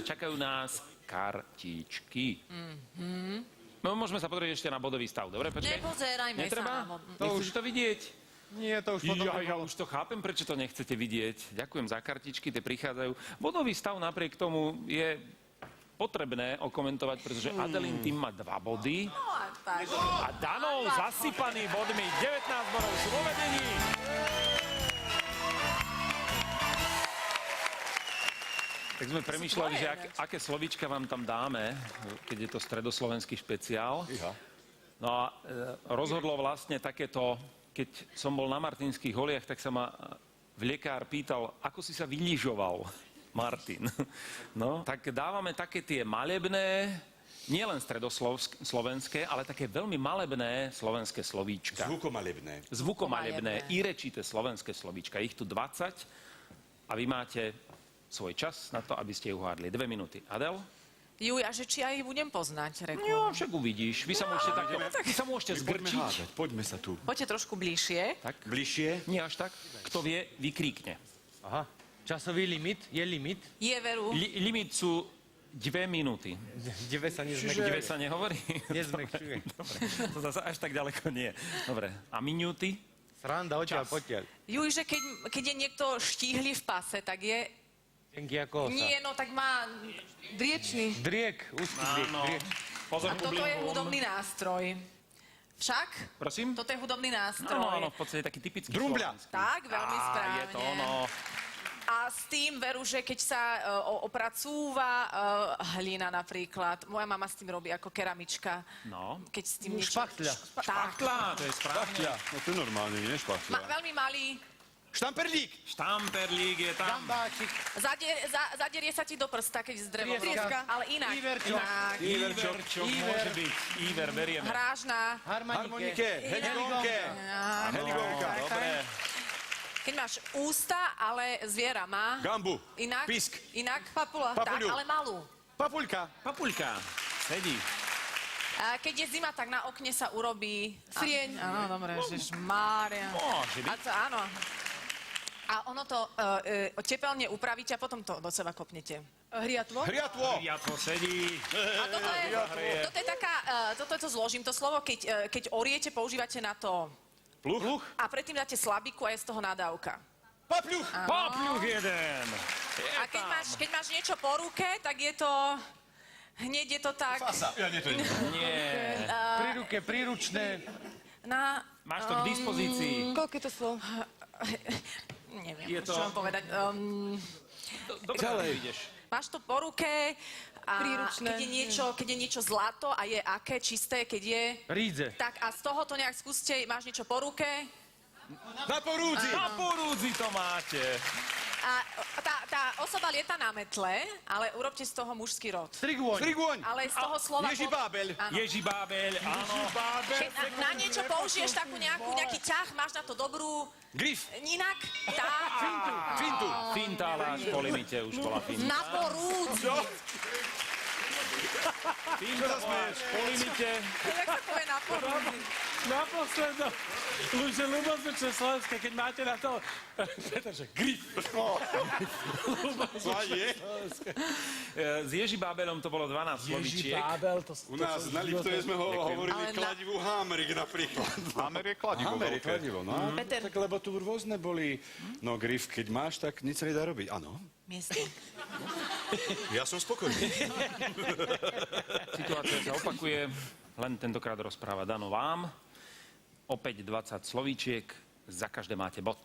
Čakajú nás kartičky. No, môžeme sa pozrieť ešte na bodový stav, dobre? Nepozerajme Netreba? sa. Nechceš to vidieť? Nie, to už potom... Ja už to chápem, prečo to nechcete vidieť. Ďakujem za kartičky, tie prichádzajú. Bodový stav napriek tomu je potrebné okomentovať, pretože Adelín tým má 2 body a Danov zasypaný bodmi 19 bodov sú vo vedení. Tak sme premýšľali, že aké slovíčka vám tam dáme, keď je to stredoslovenský špeciál. No a rozhodlo vlastne takéto, keď som bol na Martinských holiach, tak sa ma vliekár pýtal, ako si sa vynižoval, Martin. No, tak dávame také tie malebné, nielen stredoslovenské, ale také veľmi malebné slovenské slovíčka. Zvukomalebné. Zvukomalebné, irečité slovenské slovíčka. Ich tu 20 a vy máte svoj čas na to, aby ste ju uhádli. 2 minúty. Adel? Juj, a že či ja ich budem poznať, reku. No, však uvidíš. Vy sa môžete zgrčiť. Poďme sa tu. Poďte trošku bližšie. Tak. Bližšie? Nie až tak. Kto vie, vykríkne. Aha. Časový limit? Je limit? Je veru. Limit sú 2 minúty. 9 sa nezmekčuje. 9 sa nehovorí? Nezmekčuje. Dobre, to zase až tak ďaleko nie. Dobre, a minúty? Sranda, odtiaľ, potiaľ. Juj, že keď je niekto štíhly v pase, tak je... Tenky ako osa. Nie, no tak má driečný. Driek, úzky driek. Áno. driek. Pozor, A toto je hudobný nástroj. Však? Prosím? Toto je hudobný nástroj. Áno, v podstate taký typický Drumbľa. slovenský. Tak, veľmi správne. Je to ono. A s tým veru, že keď sa opracúva hlina napríklad, moja mama s tým robí ako keramička. No. Keď s tým niečo... Špachtľa. Špachtľa, to je správne. No to je normálne, nie špachtľa. Veľmi malý. Štamperlík. Štamperlík je tam. Gambáčik. Zadierie sa ti do prsta, keď z drevom. Trieska. Ale inak. Iverčok. Iverčok môže byť. Iver, berieme. Hráš na... Harmonike. Heligonke. Heligonka. Dobre. Keď máš ústa, ale zviera má... Gambu. Inak? Pisk. Inak? Papula. Papuľu. Tak, ale malú. Papuľka. Papuľka. Sedí. A keď je zima, tak na okne sa urobí... Srieň. Áno, dobre, ježišmária. Môže byť. A to áno. A ono to tepelne upravíte a potom to do seba kopnete. Hriatvo? Hriatvo. Hriatvo sedí. A toto je taká, toto to zložím, to slovo, keď oriete, používate na to Pluch. a predtým dáte slabiku a je z toho nadávka. Papľuch. Papľuch jeden. A keď máš niečo po ruke, tak je to... Hneď je to tak... Fasa. Ja nie, to nie. Nie. Pri ruke, príručné. Na... Máš to k dispozícii. Koľko je to slov? Neviem, Je to- čo vám povedať. Dobre, Ďalej. ideš. Máš to po ruke a Príručné. keď je niečo zlato a je aké, čisté, keď je... Rídze. Tak a z toho to nejak skúste, máš niečo po ruke Na porúdzi. Na porúdzi to máte. a tá osoba lieta na metle, ale urobte z toho mužský rod. Strigôň. Strigôň. Ale z toho slova... Ježibábeľ. Áno. Ježibábeľ, áno. Keď na niečo použiješ nejaký ťah, máš na to dobrú... Grif. Inak, tá... Fintu. Finta, ale až po limite už bola finta. Na porúdzi. Finta bola až po limite. Jak sa povie na porúdzi? Naposledno, už je ľubozvučné slovenské, keď máte na to, Petrže, grif. S Ježibábelom to bolo 12 slovíčiek. Ježibábel, to... U nás na Liptove sme hovorili Ale kladivu Hamerik napríklad. Hamer je kladivo Hamerik, veľké. kladivo, no. Peter. Tak lebo tu rôzne boli. No grif, keď máš, tak nič sa nedá robiť. Áno. Miesto. Ja som spokojný. Situácia sa opakuje, len tentokrát rozpráva Dano vám. Opäť 20 slovíčiek, za každé máte bod.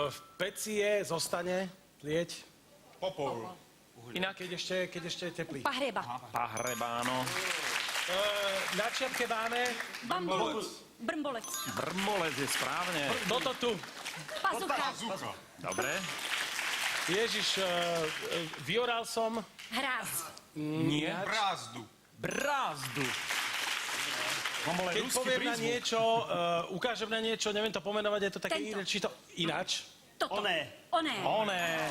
V peci je, zostane, lieť. Popol. Inak Keď ešte je teplý. Pahreba. pahreba, áno. Na čiapke máme Brmbolec. Brmbolec je správne. toto tu. Pazucha. Dobre. Ježiš, vyoral som. Hráz. Nie. Brázdu. Brázdu. Mám bol aj Keď ruský poviem na prízvuk. niečo, ukážem na niečo, neviem to pomenovať, je to také Tento. iné, či to ináč. Toto. Oné. Oné.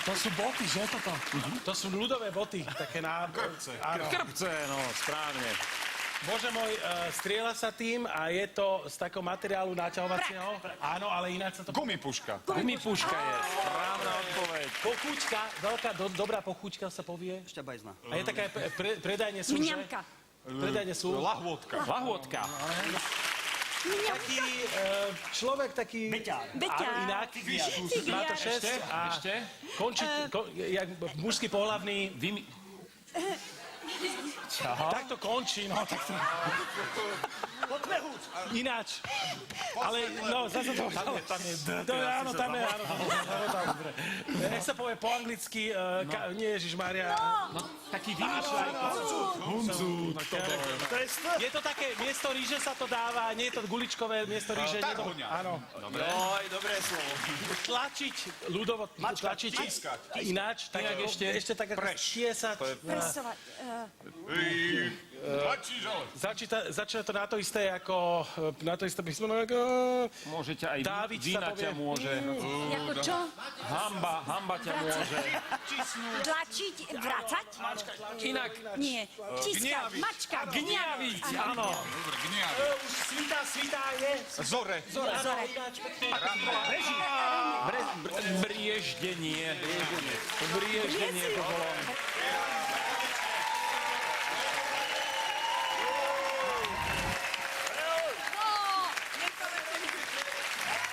To sú boty, že toto? To sú ľudové boty, také na... Áno. Krpce, no, správne. Bože môj, strieľa sa tým a je to z takého materiálu naťahovacieho. Áno, ale ináč sa to... Gumipuška. Gumipuška je správna odpoveď. Pochúčka, veľká, dobrá pochúčka sa povie. Šťabajzna. A je taká, predajne sú, že? Mňamka. Predajne sú. Lahôdka. Lahôdka. Taký človek, taký... Beťar. Áno, inak. Má to 6 a Ešte? končí, jak mužský pohlavný... Tak to končí, no. Tak to... Ináč. Ale, no, zase to... Tam je áno, tam je, áno. Dobre. Jak sa povie po anglicky, nie Ježišmária. Taký vymýšľaj. Hunzút. Je to také, miesto ríže sa to dáva, nie je to guličkové, miesto ríže. Tarhuňa. Áno. Dobre. Dobré slovo. Tlačiť, ľudovo tlačiť. Ináč, tak ešte tak ako štiesať. Presovať. Začína to na to isté ako, na to isté písmeno ako... Môžete aj Dávid vína ťa môže. Ako čo? Hamba ťa môže. Tlačiť, vracať? Inak. Nie. Tiskať, mačkať. Gniaviť, áno. Dobre, gniaviť. Už svítá je. Zore. Brieždenie. Brieždenie to bolo.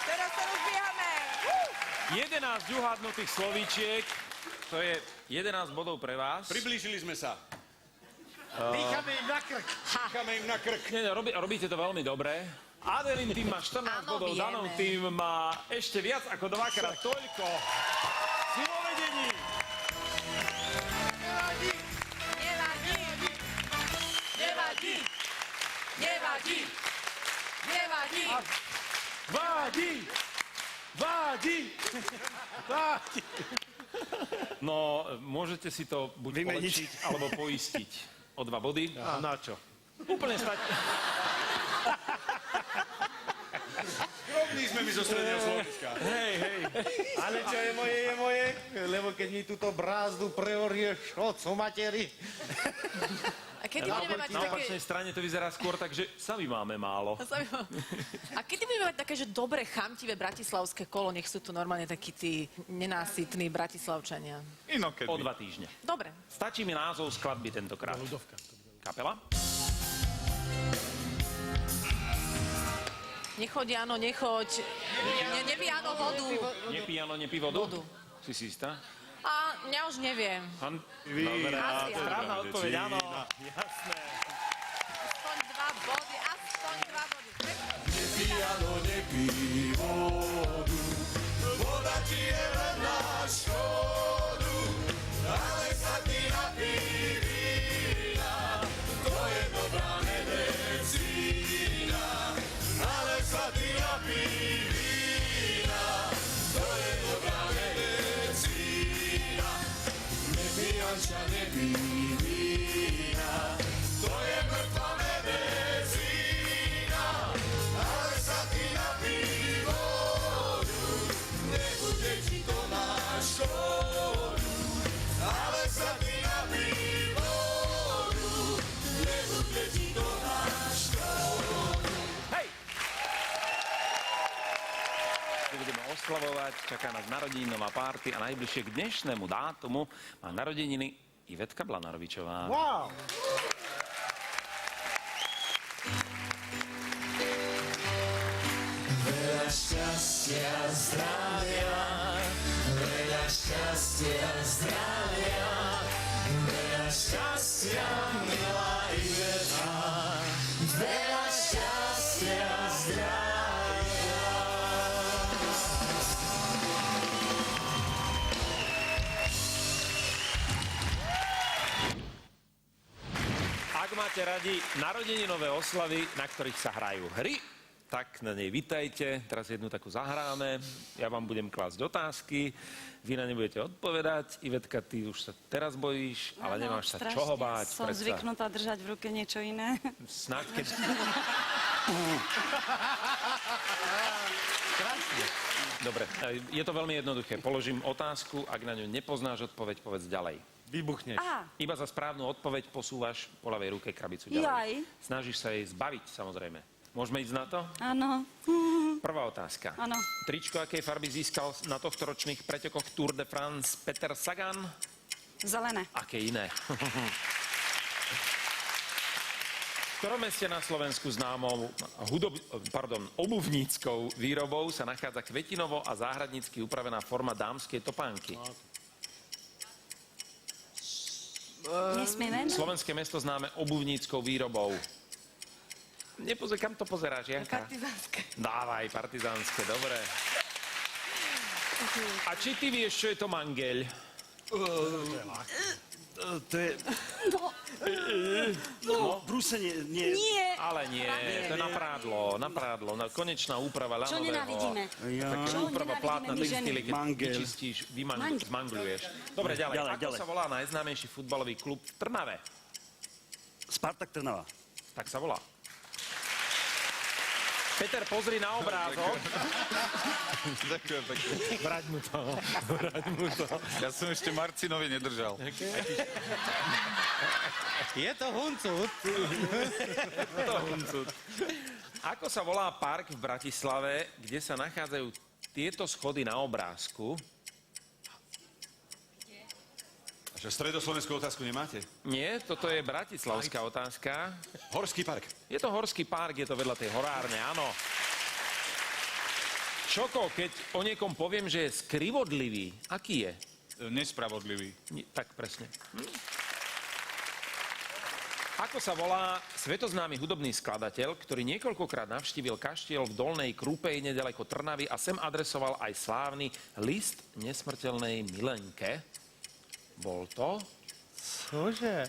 Teraz sa rozbíjame. 11 uhádnutých slovíčiek, to je 11 bodov pre vás. Priblížili sme sa. Dýchame im na krk. Dýchame im na krk. Nie, robíte to veľmi dobre. Adelín tým má 14 bodov, Danov tým má ešte viac ako dvakrát toľko. Si vo vedení. Nevadí. Vádi. No, môžete si to buď polepšiť, alebo poistiť o 2 body. A na čo? Úplne stať. Skromní sme my zo stredného Slovenska. Hej. Ale čo je moje, lebo keď mi túto brázdu preorieš, co materi. A kedy budeme mať Na také... opačnej strane to vyzerá skôr tak, že sami máme málo. A kedy budeme mať také, že dobre chamtivé bratislavské kolo, nech sú tu normálne takí tí nenásytní bratislavčania. Inokedy. O 2 týždne. Dobre. Stačí mi názov skladby tentokrát. Kapela? Nechoď, áno, nechoď. Nepí, áno, vodu. Nepí, áno, nepí vodu? Si si istá? A ja už neviem. Dobre, Asi, správna odpoveď, áno. Jasné. Aspoň 2 body. Nepí, áno, nepí vodu, voda ti je len na škodu, ale sa ti napí vína, to je dobrá medicína, ale sa ti napí vína, to je dobrá medicína, nepíjanča nepí vína, to je mŕtva medicína, ale sa ti napí vodu, nebude ti to na škodu, ale sa ti napí vodu, nebude ti to na škodu. Hej! Budeme oslavovať, čaká nás narodeninová párty a najbližšie k dnešnému dátumu má narodeniny Ivetka Blanarovičová. Wow! Veľa šťastia, zdravia, veľa šťastia, zdravia, veľa šťastia, milá Iveta, veľa šťastia, zdravia. Ak máte radi narodeninové oslavy, na ktorých sa hrajú hry, tak na nej vitajte. Teraz jednu takú zahráme. Ja vám budem klásť otázky. Vy na ne budete odpovedať. Ivetka, ty už sa teraz bojíš, ale nemáš sa strašne. čoho báť. Som zvyknutá držať v ruke niečo iné. Snáď keď... Dobre, je to veľmi jednoduché. Položím otázku, ak na ňu nepoznáš odpoveď, povedz ďalej. Vybuchneš. Aha. Iba za správnu odpoveď posúvaš po ľavej ruke krabicu ďalej. Jaj. Snažíš sa jej zbaviť, samozrejme. Môžeme ísť na to? Áno. Prvá otázka. Áno. Tričko akej farby získal na tohtoročných pretekoch Tour de France Peter Sagan? Zelené. Aké iné? V ktorom meste na Slovensku známou obuvníckou výrobou sa nachádza kvetinovo a záhradnícky upravená forma dámskej topánky? Nesmieme? Slovenské mesto známe obuvníckou výrobou. Nepozor, kam to pozeráš, Janka? Partizánske. Dávaj, partizánske, dobre. A či ty vieš, čo je to mangeľ? To je... No, brúsenie, nie. Nie. Ale nie, to je na prádlo. Konečná úprava Čo lanového. nenávidíme? Takže Čo úprava nenávidíme plátna my ženy? textíly, keď Mangel. vyčistíš, zmangluješ. Dobre, ďalej. Ako sa volá najznámejší futbalový klub v Trnave? Spartak Trnava. Tak sa volá. Peter, pozri na obrázok. Ďakujem pekne. Vrať mu to. Ja som ešte Marcinovi nedržal. Je to huncut. Ako sa volá park v Bratislave, kde sa nachádzajú tieto schody na obrázku? Že stredoslovenskú otázku nemáte? Nie, toto je bratislavská otázka. Horský park. Je to horský park, je to vedľa tej horárne, áno. Čoko, keď o niekom poviem, že je skrivodlivý, aký je? Nespravodlivý. Tak presne. Ako sa volá svetoznámy hudobný skladateľ, ktorý niekoľkokrát navštívil kaštiel v Dolnej Krúpej nedaleko Trnavy a sem adresoval aj slávny list nesmrteľnej milenke? Bol to? Cože?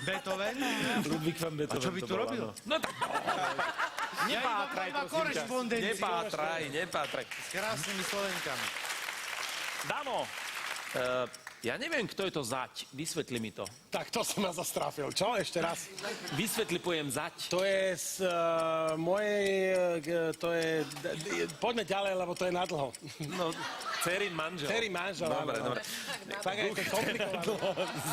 Beethoven? Ludvík van Beethoven. A čo by tu robil? No tak... Nepátraj, prosím ťa. Nepátraj. S krásnymi Slovenkami. Damo, ja neviem, kto je to zať. Vysvetli mi to. Tak to som ma zastrafil. Čo? Ešte raz. Vysvetli pojem zať. To je z mojej... To je... Poďme ďalej, lebo to je nadlho. No, dcerin manžel. Dcerin manžel, Dobre, áno. dobre. Tak aj to je komplikované.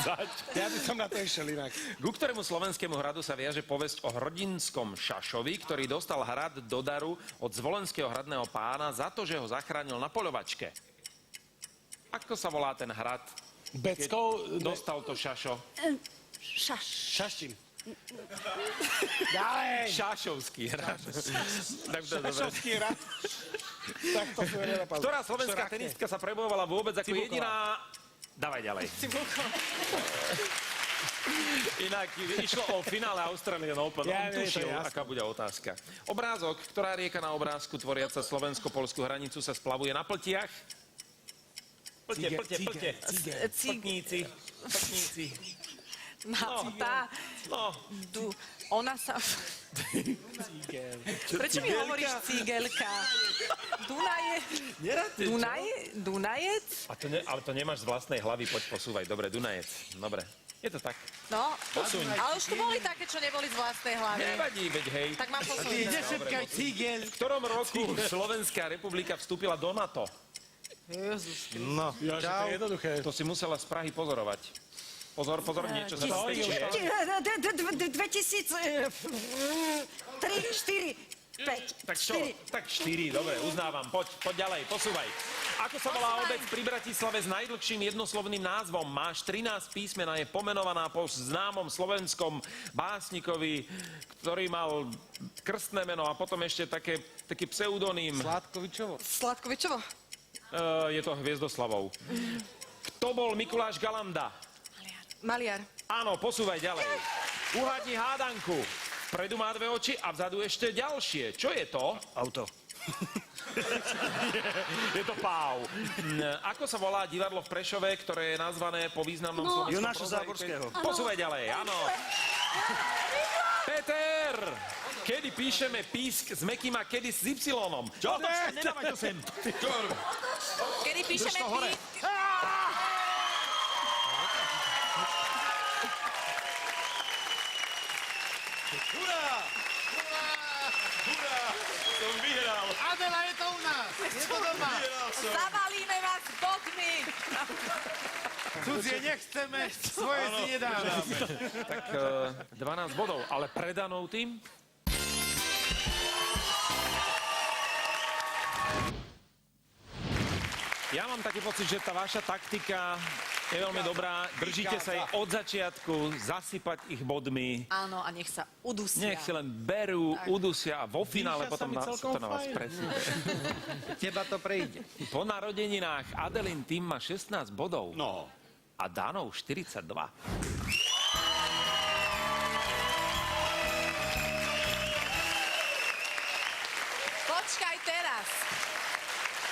Zať. Ja by som na to išiel inak. Ku ktorému slovenskému hradu sa viaže povesť o hrdinskom Šašovi, ktorý dostal hrad do daru od zvolenského hradného pána za to, že ho zachránil na poľovačke? Ako sa volá ten hrad? Beckou... Dostal to Šašo. Šaštín. Ďalej! Šašovský hrad. Šašovský hrad. Tak to som nenapadol. Ktorá slovenská tenistka sa prebojovala vôbec ako jediná... Dávaj ďalej. Inak išlo o finále Australian Open. Ja, On tušil, aká bude otázka. Obrázok, ktorá rieka na obrázku tvoriaca slovensko-polskú hranicu sa splavuje na pltiach? Plte. Pltníci. Ona sa... Prečo mi hovoríš cigelka? Dunajec? Ale to nemáš z vlastnej hlavy, poď posúvaj. Dobre, Dunajec. Dobre. Je to tak. No, Posuň. ale už tu boli také, čo neboli z vlastnej hlavy. Nevadí, veď hej. Tak mám posunúť. V ktorom roku Slovenská republika vstúpila do NATO? Jezus. No, Ja, že to je jednoduché. To si musela z Prahy pozorovať. Pozor, niečo sa tam deje. 2003, 4, 5, Tak čo? Tak 4, dobre, uznávam. Poď ďalej, posúvaj. Ako sa volá obec pri Bratislave s najdlhším jednoslovným názvom? Máš 13 písmen a je pomenovaná po známom slovenskom básnikovi, ktorý mal krstné meno a potom ešte taký pseudonym. Sládkovičovo. Je to Hviezdoslavou. Kto bol Mikuláš Galanda? Maliar. Áno, posúvaj ďalej. Uhádni hádanku. Vpredu má 2 oči a vzadu ešte ďalšie. Čo je to? Auto. Je to páv. Ako sa volá divadlo v Prešove, ktoré je nazvané po významnom slovenskom Jonáša Záborského. Posúvaj ďalej, áno. Peter! Kedy píšeme písk s mekým a kedy s ypsilonom? Čo? Nedávaj to sem. Kedy píšeme písk... Hurá! Som vyhral. Adela, je to u nás. Je to doma. Zavalíme vás bodmi. Cudzie nechceme, svoje si nedávame. Tak 12 bodov, ale predanou tým? Ja mám taký pocit, že tá vaša taktika je veľmi dobrá. Držíte sa jej od začiatku, zasypať ich bodmi. Áno, a nech sa udusia. Nech si len berú, udusia a vo finále Dýcha potom sa mi celkom to na vás fajn. presne. Teba to prejde. Po narodeninách Adelín tým má 16 bodov. No. A Danov 42.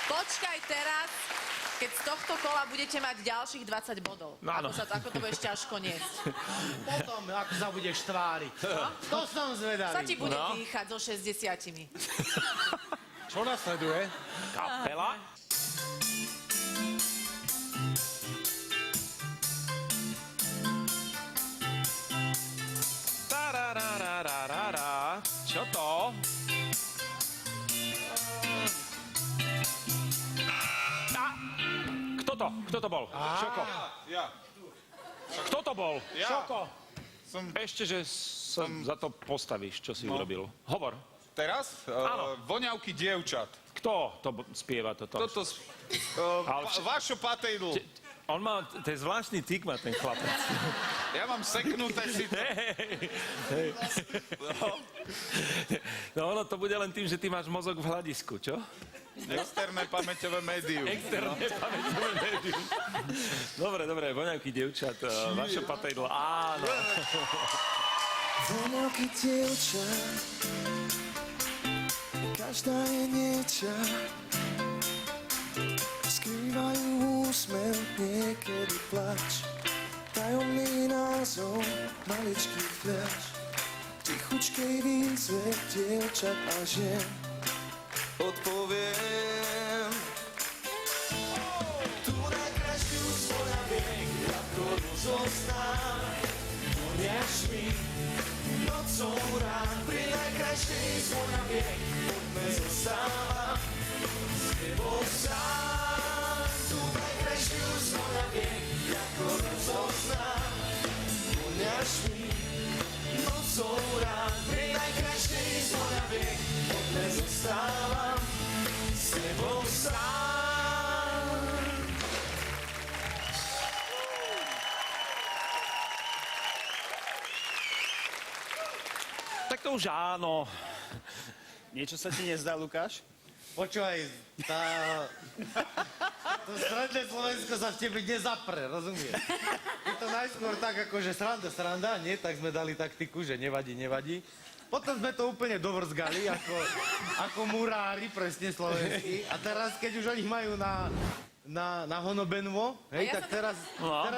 Počkaj teraz, keď z tohto kola budete mať ďalších 20 bodov. No áno. Ako to budeš ťažko niesť. Potom, ako sa budeš tváriť. To som zvedavý. Sa ti bude dýchať so 60. Čo nasleduje? Kapela. Tararararara. Čo to? Kto to bol? Šoko. Ja. Kto to bol? Ja. Šoko. Ešte, že som za to postavíš, čo si urobil. Hovor. Teraz? Voňavky dievčat. Kto to spieva toto? Vašo Patejdl. On má, to je zvláštny tik má ten chlapec. Ja mám seknuté si to. No ono to bude len tým, že ty máš mozog v hľadisku, čo? Externé pamäťové médium. Externé pamäťové médium. Dobre, voňavky dievčat, Vašo Patejdl, áno. Voňavky dievčat, každá je niečo. Skrývajú úsmev, niekedy plač. Tajomný názov maličkých fľaš. Tichučkej výzve dievčat a žien odpoviem. Tu najkrajšiu svoja viek, ako rozoznám. Voniaš mi nocou rán, pri najkrajšej svoja viek, poďme zostávam s tebou sám. Tu najkrajšiu svoja viek, ako rozoznám. Voniaš mi nocou rán, pri najkrajšej svoja viek, poďme zostávam s tebou sám. Tak to už áno. Niečo sa ti nezdá, Lukáš? Počúvaj, to stredné Slovensko sa v tebe nezapre, rozumieš? Je to najskôr tak, akože sranda, nie? Tak sme dali taktiku, že nevadí. Potom sme to úplne dovrzgali, ako murári, presne slovenskí. A teraz, keď už oni majú na honobenvo, hej, tak teraz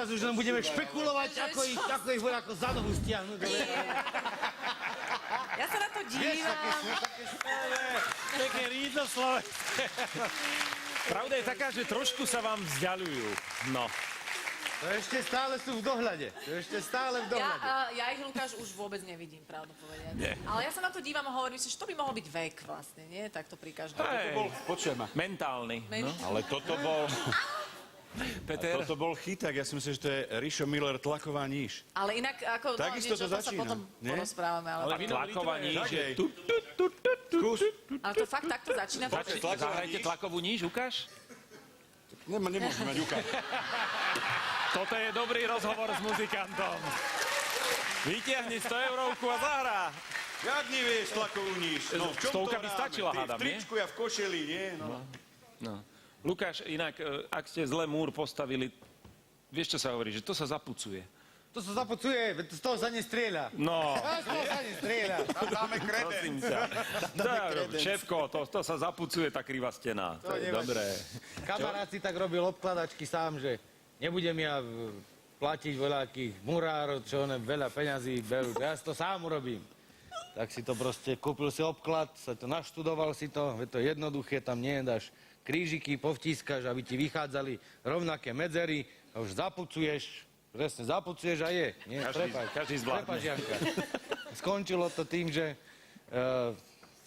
už len budeme špekulovať, ako ich bude ako za nohu stiahnuť. Ja sa na to dívam. Také rídlo slovenské. Pravda je taká, že trošku sa vám vzdialujú. No. To ešte stále sú v dohľade. Ja ich, Lukáš, už vôbec nevidím, pravdu povedať. Nie. Ale ja sa na to dívam a hovorím si, že to by mohol byť vek vlastne, nie? Takto pri každom. Počujem ma. Mentálny. No, ale toto bol... Peter? Toto bol chyták, ja si myslím, že to je Rišo Miller, Tlaková níž. Ale inak, ako, Takisto to sa začína, potom nie? porozprávame. Ale Tlaková níž je... Skús. Ale to fakt takto začína? Zahrajte tlakovú níž, ukáž? Nemôžeme mať ukáž. Toto je dobrý rozhovor s muzikantom. Vytiahni 100 eurovku a zahrá. Jak nevieš tlakovú níž? No, v čom Stovka to by hráme? stačila, Ty hádam, v tričku, ja v košeli, nie? No. Lukáš, inak, ak ste zle múr postavili, vieš, čo sa hovorí, že to sa zapucuje. To sa zapucuje, z toho sa nestrieľa. No. Z toho sa nestrieľa. Tam dáme Prosím kredenc. ťa. Šéfko, to sa zapucuje, tá krivá stena. To je dobré. Kamarát si tak robil obkladačky sám, že nebudem ja platiť veľakých murárov, čo veľa peňazí berú. Ja si to sám urobím. Tak si to proste, kúpil si obklad, sa to naštudoval si to, je to jednoduché, tam nedáš krížiky, povtískaš, aby ti vychádzali rovnaké medzery a už zapucuješ, presne zapucuješ a je. Nie? Každý zvládne. Prepáč, Janka. Skončilo to tým, že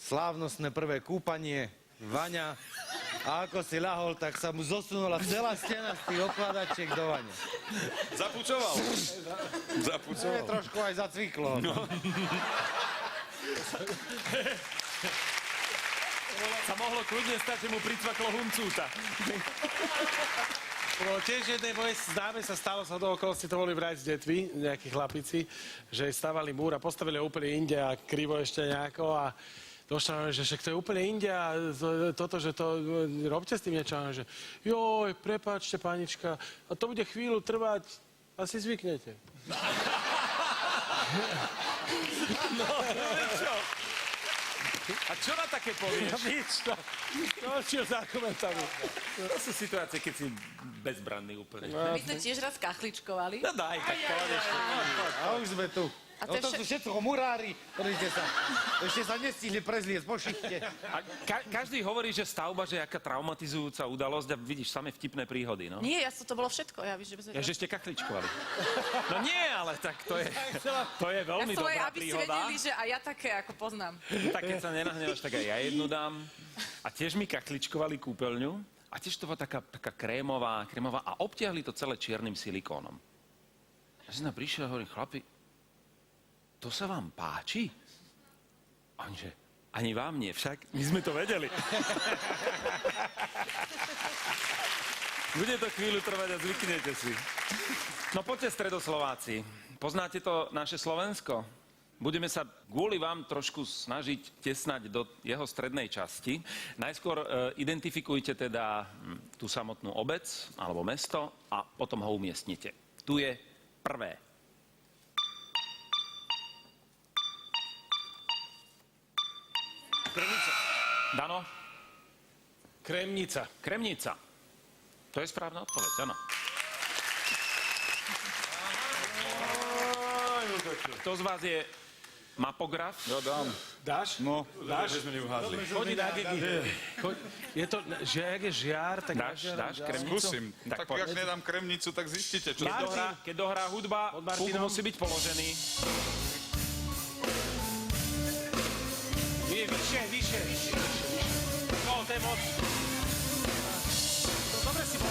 slávnostné prvé kúpanie, Vaňa, a ako si ľahol, tak sa mu zosunula celá stena z tých okladačiek do Vane. Zapucoval. To je trošku aj zacviklo. No. sa mohlo kľudne stať, že mu pricvaklo huncúta. Tiež jednej mojej známe sa stalo sa do okolosti, to boli vraj z Detvy, nejakí chlapici, že stavali múr a postavili ho úplne inde a krivo ešte nejako a došla, že však to je úplne inde a toto, že to robte s tým niečo, že joj, prepáčte, panička, a to bude chvíľu trvať, asi zvyknete. No, čo? A čo na také povieš? Nič, no, čo za komentáru. To sú situácie, keď si bezbranný úplne. My sme tiež raz kachličkovali. No daj, tak konečne. A už sme tu. A No to sú všetko murári, pozrite sa. Ešte sa nestihli prezliecť po šichte. A každý hovorí, že stavba, že je aká traumatizujúca udalosť a vidíš samé vtipné príhody, no? Nie, to bolo všetko. Ja, víš, Ja, že ste kachličkovali. No nie, ale tak to je veľmi dobrá aby ste príhoda. vedeli, že aj ja také ako poznám. Tak keď sa nenahnevaš, tak aj ja jednu dám. A tiež mi kachličkovali kúpeľňu a tiež to bola taká krémová a obtiahli to celé čiernym silikónom. Ja som tam prišiel a hovorím, chlapi, to sa vám páči? A on že, ani vám nie, však my sme to vedeli. Bude to chvíľu trvať a zvyknete si. No poďte, Stredoslováci, poznáte to naše Slovensko? Budeme sa kvôli vám trošku snažiť tesnať do jeho strednej časti. Najskôr identifikujte teda tú samotnú obec alebo mesto a potom ho umiestnite. Tu je prvé. Kremnica. Dano? Kremnica. Kremnica. To je správna odpoveď, áno. Kto z vás je mapograf? Ja dám. Dáš? No, dáš? že sme neuhádli. Chodí na Gigi. Je to, že jak je žiar, tak... Dáš kremnicu? Skúsim. Tak poď. ak nedám kremnicu, tak zistíte, čo... Keď dohrá hudba, puk musí byť položený. Nie, vyššie. No, to je moc. Dobre si bol.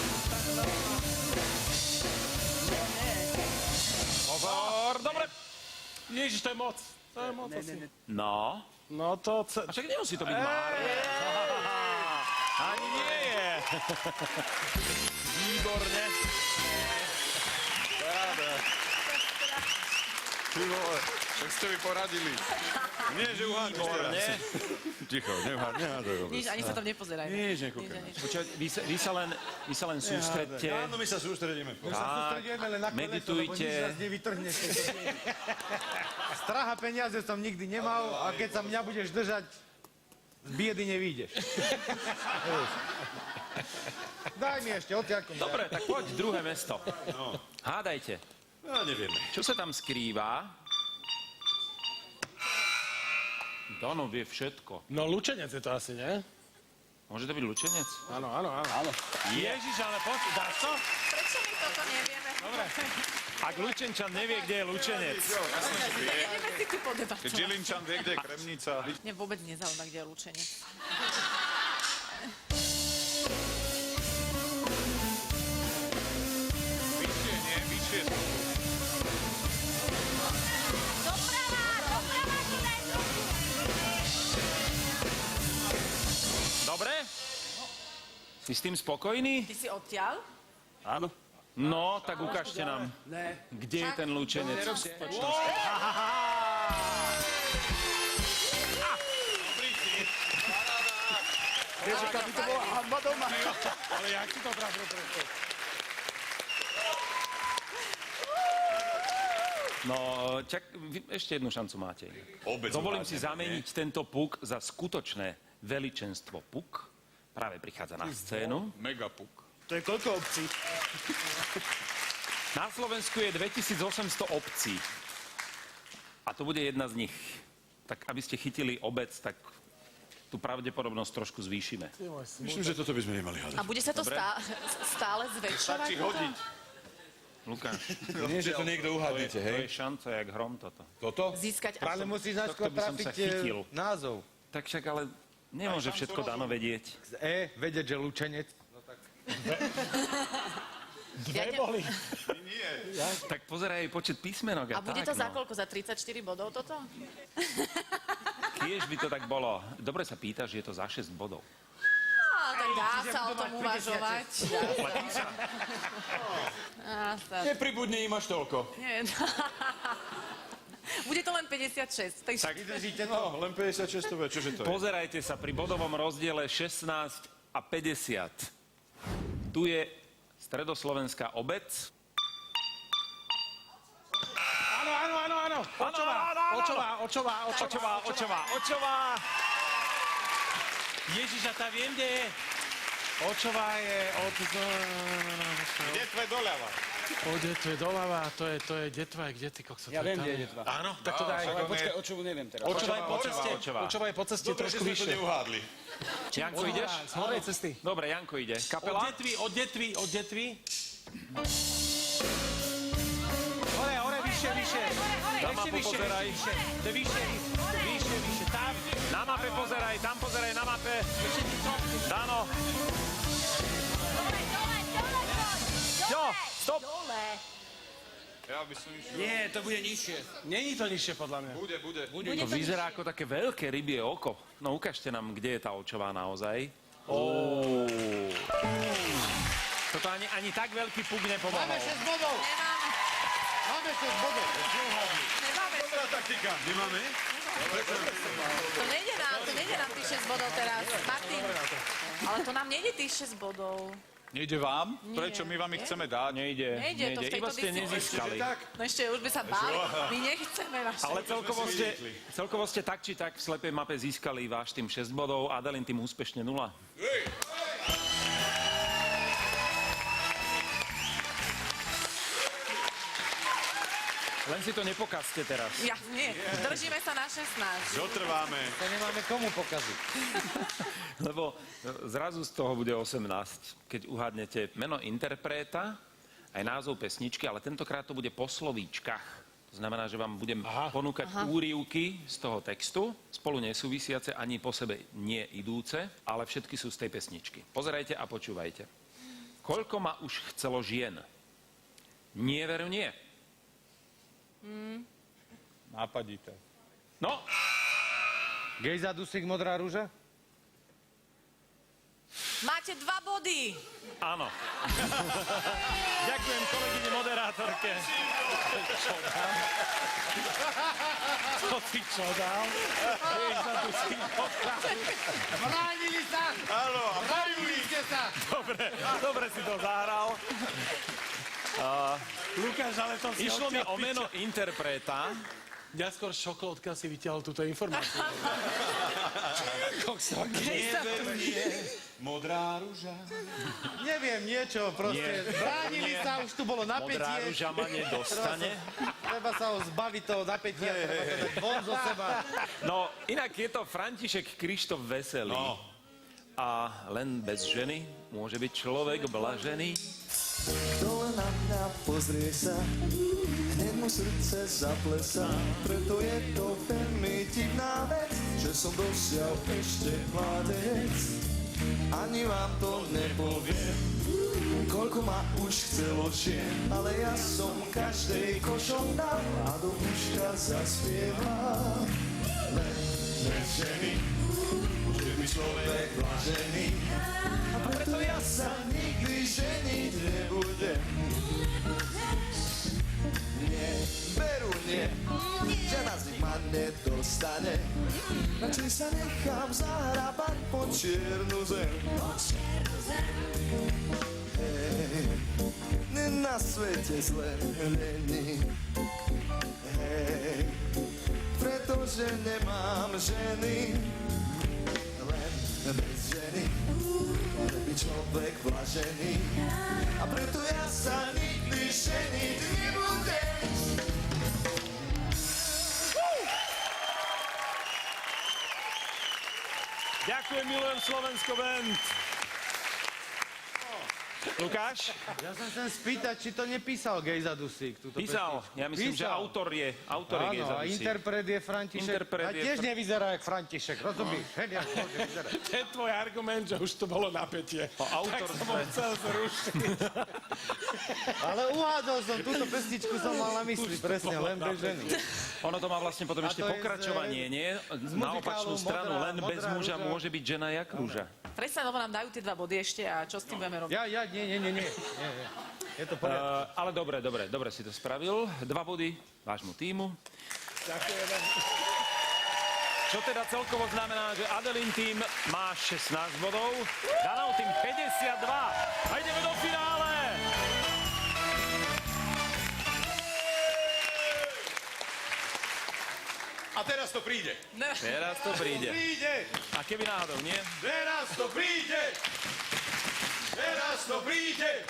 Pozor, dobre. Ježiš, to je moc. To je moc asi. No. No to... A však nemusí to byť márne. Ani nie je. Výborne. Paráda. Ty vole, však ste mi poradili. Nie, že uhádneš teraz. Ticho, neuhádajú. Nič, ani sa tam nepozeraj. Nič nekúkaj. Počúvať, vy sa len sústredte. Áno, my sa sústredíme. My sa sústredujeme len na koleso, lebo meditujte. nič nás nevytrhne. Straha peniaze som nikdy nemal a keď sa mňa budeš držať, z biedy nevídeš. Daj mi ešte, odtiaľkom. Dobre, tak poď, druhé mesto. Hádajte. No, nevieme. Čo sa tam skrýva? Dano vie všetko. No, Lučenec je to asi, nie? Môže to byť Lučenec? Áno. Ježiš, ale poď, dáš to? Prečo my toto nevieme? Dobre. Ak Lučenčan nevie, kde je Lučenec. Nevieme si tu podebatovať. Keď Žilinčan vie, kde je kremnica. Mne vôbec nezaujíma, kde je Lučenec. Vyššie, nie? Vyššie. Dobre? Si s tým spokojný? Ty si odtiaľ? Áno. No, tak ukážte nám, kde je ten Lučenec. Vieš, aká by to bola hanba doma. Ale jak si to trafil preto? No, ešte jednu šancu máte. Obec Dovolím si uhádneme, zameniť tento puk za skutočné veličenstvo puk. Práve prichádza na scénu. Megapuk. To je koľko obcí? Na Slovensku je 2800 obcí. A to bude jedna z nich. Tak aby ste chytili obec, tak tú pravdepodobnosť trošku zvýšime. Myslím, že toto by sme nemali hádať. A bude sa to Dobre. stále zväčšovať? Stačí hodiť. Lukáš. Nie, že to niekto uhádnete, To je hej? šanca, jak hrom toto. Toto? Získať Ale musíš najskôr Tohto by som sa trafiť chytil. názov. Tak však ale nemôže všetko Dano vedieť. Z vedieť, že Lučenec. Dve boli. Tak pozeraj počet písmenok A bude to tak, za koľko? Za 34 bodov toto? Kiež by to tak bolo. Dobre sa pýtaš, je to za 6 bodov. Tak dá sa o tom uvažovať. Nepribudne im až toľko. Nie. Bude to len 56. Tak vydržíte to? No, len 56 to vie, čože to je? Pozerajte sa, pri bodovom rozdiele 16 a 50. Tu je stredoslovenská obec. Áno. Očová. Ježiš, a tá viem, kde je. Očová je od... Detve doľava. Od Detve doľava, to je Detva, kde ty kokso? Ja viem, kde je Detva. Áno, tak to daj. Počkaj, Očovu neviem teraz. Očová je po ceste trošku vyššie. Neuhádli. Janko, ideš? Z horej cesty. Dobre, Janko ide. Kapela? Od detvy. Hore, vyššie. Na mapu pozeraj. To je vyššie. Tam. Na mape pozeraj, tam pozeraj na mape. Dano. Jo, stop. Ja by som išiel... Nie, to bude nižšie. Není to nižšie, podľa mňa. Bude. To vyzerá ako také veľké rybie oko. No ukážte nám, kde je tá Očová naozaj. Toto ani tak veľký puk nepomohol. Máme 6 bodov. Máme 6 bodov. Nemáme. Dobrá taktika. Nemáme? To nejde nám tých 6 bodov teraz. Martin, ale to nám nejde tých 6 bodov. Nejde vám? Nie. Prečo? My vám ich chceme dať. Nejde. To v Iba tejto ste disciplíne. nezískali. No ešte už by sa báli. My nechceme vaše. Ale celkovo ste tak či tak v slepej mape získali váš tým 6 bodov, Adelín tým úspešne 0. Len si to nepokazte teraz. Ja, nie. Držíme sa na 16. Zotrváme. To nemáme komu pokaziť. Lebo zrazu z toho bude 18, keď uhádnete meno interpreta, aj názov pesničky, ale tentokrát to bude po slovíčkach. To znamená, že vám budem ponúkať úryvky z toho textu, spolu nesúvisiace, ani po sebe nie idúce, ale všetky sú z tej pesničky. Pozerajte a počúvajte. Koľko ma už chcelo žien? Nie veru nie. Nápadíte. No. Gejza, dusík, modrá rúža? Máte 2 body. Áno. Ďakujem kolegyne moderátorke. To si čo dal? Gejza, dusík, modrá rúža. Bránili sa! Áno, a Bránili ste sa! Dobre si to zahral. Lukáš, ale to si Išlo mi o meno interpreta. Ja skôr šokol, odkiaľ si vytiahol túto informáciu. modrá rúža. Neviem, niečo proste. Bránili sa, už tu bolo napätie. Modrá rúža ma nedostane. Treba sa ho zbaviť toho napätia, treba to dať von zo seba. No, inak je to František Krištof Veselý. No. A len bez ženy môže byť človek blažený. Kto len na mňa pozrie sa, hneď mu srdce zaplesá. Preto je to veľmi divná vec, že som dosiaľ ešte mladec. Ani vám to nepoviem, koľko ma už chcelo žien, ale ja som každej košom dal a do uška zaspieval. Len bez ženy môže byť človek blažený, a preto ja sa nikdy ženiť nebudem. Nie, veru nie, žena z nich ma nedostane, radšej sa nechám zahrabať po čiernu zem. Hej, na svete zle není, hej, pretože nemám ženy. Len bez ženy môže byť človek blažený, a preto ja sa nikdy ženiť nebudem. Ďakujem, milujem Slovensko band. Lukáš? Ja sa chcem spýtať, či to nepísal Gejza Dusík. Písal. Ja myslím, že autor je Gejza Áno, a Dusík. interpret je František. A tiež nevyzerá jak František, rozumieš? Jak môže vyzerať? To je tvoj argument, že už to bolo napätie. Tak som ho chcel zrušiť. Ale uhádzal som, túto pesničku som mal na mysli, presne, len bez ženy. Ono to má vlastne potom ešte to je pokračovanie, nie? Na opačnú stranu, len bez muža môže byť žena jak rúža. Predstavovo nám dajú tie 2 body ešte a čo s tým budeme robiť? Nie. Je to poriadne. Ale dobre si to spravil. 2 body vášmu tímu. Ďakujeme. Čo teda celkovo znamená, že Adelín tým má 16 bodov, Danov tým 52. A ideme do finále! A teraz to príde. Teraz to príde. A keby náhodou, nie? Teraz to príde. Teraz to príde.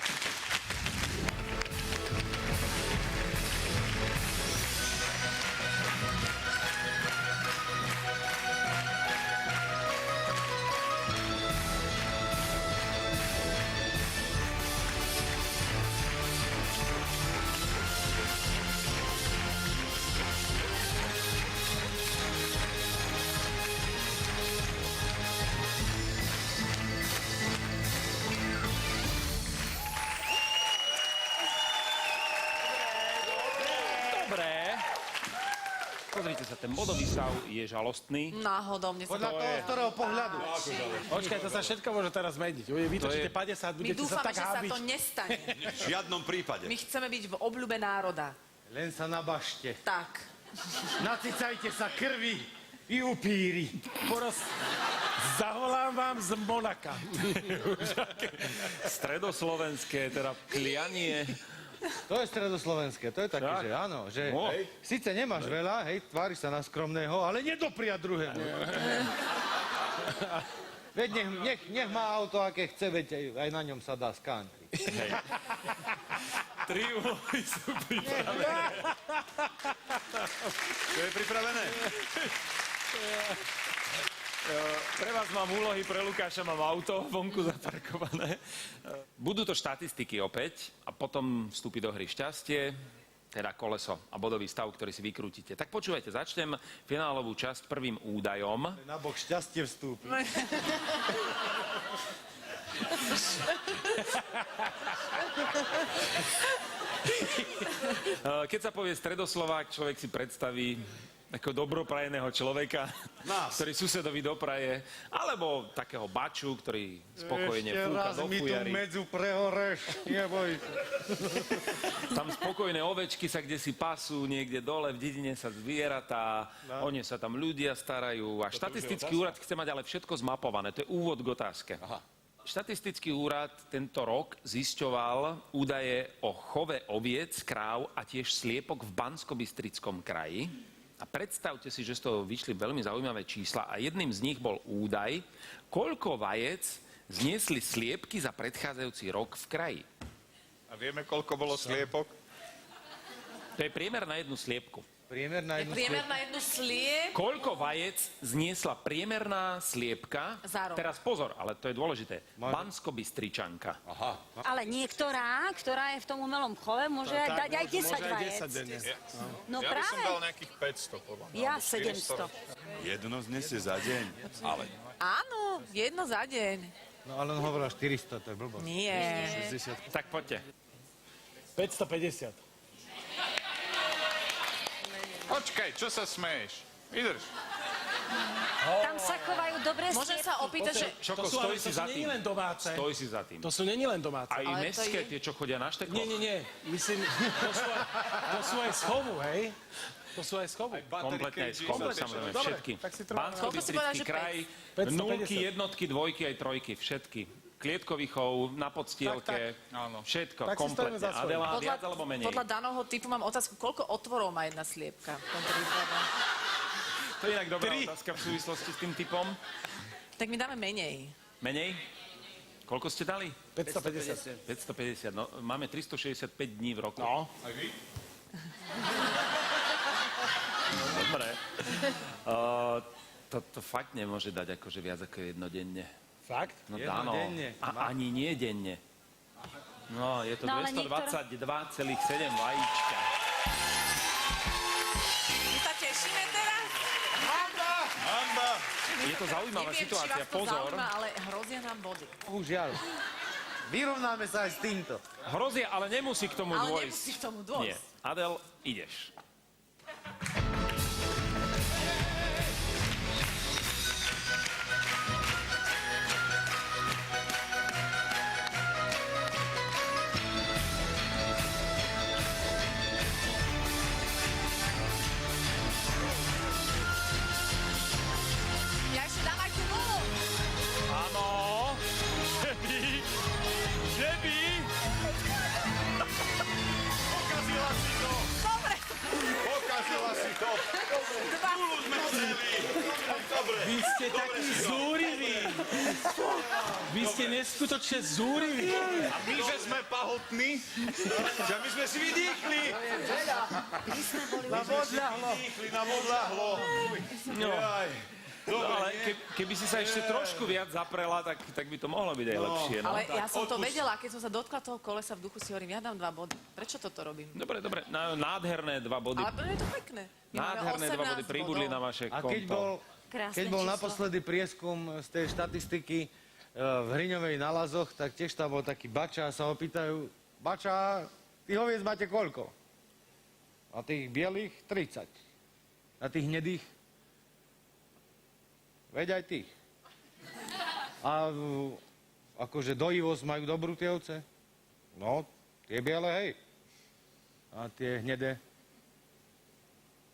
Pozrite sa, ten bodový stav je žalostný. Náhodou, mne sa Podľa toho, z ktorého pohľadu. Počkaj, to sa všetko môže teraz zmeniť. Vytočíte 50, My budete sa dúfame, tak že sa hábiť. to nestane. V žiadnom prípade. My chceme byť v obľúbe národa. Len sa nabažte. Tak. Nacicajte sa krvi i upíri. Zavolám vám z Monaka. Stredoslovenské, teda klianie. To je stredoslovenské, to je také, že áno, že síce nemáš veľa, hej, tváriš sa na skromného, ale nedopria druhému. Veď nech má auto, aké chce, veď aj na ňom sa dá z country. Tri úlohy sú pripravené. To je pripravené? Pre vás mám úlohy, pre Lukáša mám auto vonku zaparkované. Budú to štatistiky opäť a potom vstúpi do hry šťastie, teda koleso a bodový stav, ktorý si vykrútite. Tak počúvajte, začnem finálovú časť prvým údajom. Na bok šťastie vstúpi. Keď sa povie Stredoslovák, človek si predstaví ako dobroprajeného človeka, ktorý susedovi dopraje, alebo takého baču, ktorý spokojne fúka do fujary. Ešte raz mi tú medzu prehoreš, neboj sa. Tam spokojné ovečky sa kde si pasú, niekde dole, v dedine sa zvieratá, o ne sa tam ľudia starajú. A štatistický úrad chce mať ale všetko zmapované. To je úvod k otázke. Štatistický úrad tento rok zisťoval údaje o chove oviec, kráv a tiež sliepok v Banskobystrickom kraji. A predstavte si, že z toho vyšli veľmi zaujímavé čísla a jedným z nich bol údaj, koľko vajec zniesli sliepky za predchádzajúci rok v kraji. A vieme, koľko bolo sliepok? To je priemer na jednu sliepku. Priemer na jednu Priemer na jednu sliep. Koľko vajec zniesla priemerná sliepka? Za rok. Teraz pozor, ale to je dôležité. Banskobystričanka. Aha. Ale niektorá, ktorá je v tom umelom chove, môže dať aj 10 vajec. No Ja by som práve. dal nejakých 500, podľa mňa. Ja alebo 700. Jedno znesie za deň. Ale Áno, jedno za deň. No ale on hovoril 400, to je blbosť. Nie. 60. Tak poďte. 550. Počkaj, čo sa smeješ? Vydrž. Tam sa chovajú dobré Môžem sa opýtať, že... Šoko, To sú stoj si za není tým. len domáce. Stoj si za tým. To sú není len domáce. Aj Ale to mestské, je- tie, čo chodia na štekloch. Nie. Myslím, to sú aj z chovu, hej? To sú aj z chovu. Kompletne aj z chovu, samozrejme, Dobre, všetky. tak si trvám. Koľko si povedal, Banskobystrický že kraj, 500? nulky, jednotky, dvojky, aj trojky, všetky. Klietkový chov, na podstielke, všetko, Tak si stojíme kompletne. za svojím. Adela, viac alebo menej? Podľa daného typu mám otázku, koľko otvorov má jedna sliepka? v tomto prípade? To je inak dobrá otázka v súvislosti s tým typom. Tak mi dáme menej. Menej? Koľko ste dali? 550. 550, no máme 365 dní v roku. No. Aj vy? Dobre. To fakt nemôže dať akože viac ako jedno denne. Fakt? No Jedno dáno. denne. A ani nie denne. No, je to No, ale 222,7 vajíčka. My sa tešíme teraz. Hamba! Je to zaujímavá Neviem, situácia, či vás to pozor. zaujíma, ale hrozia nám body. Bohužiaľ. Vyrovnáme sa aj s týmto. Hrozia, ale nemusí k tomu Ale dôjsť. nemusí k tomu dôjsť. Nie. Adel, ideš. Ja ešte dám aj tú nulu. Áno. Že by. Pokazila si to! Dobre. Pokazila si to! Nulu sme chceli! Dobre. Vy ste takí zúriví. Vy ste neskutočne zúriví. A my, že sme pahotní, že my sme si vydýchli. Nám odľahlo. Nám odľahlo. No. Jaj. Dobre, Ale keby si sa ešte trošku viac zaprela, tak by to mohlo byť aj lepšie. No. Ale ja som to vedela, keď som sa dotkla toho kolesa v duchu, si hovorím, ja dám 2 body. Prečo toto robím? Dobre. Nádherné 2 body. Ale je to pekné. My máme Nádherné 2 body 18 pribudli bodov. na vaše A konto. keď bol naposledy prieskum z tej štatistiky v Hriňovej na Lazoch, tak tiež tam bol taký Bača a sa ho pýtajú, Bača, tých oviec máte koľko? A tých bielých 30. A tých hnedých? Veď aj tých. A akože dojivosť majú dobrú tie ovce? No, tie biele, hej. A tie hnedé?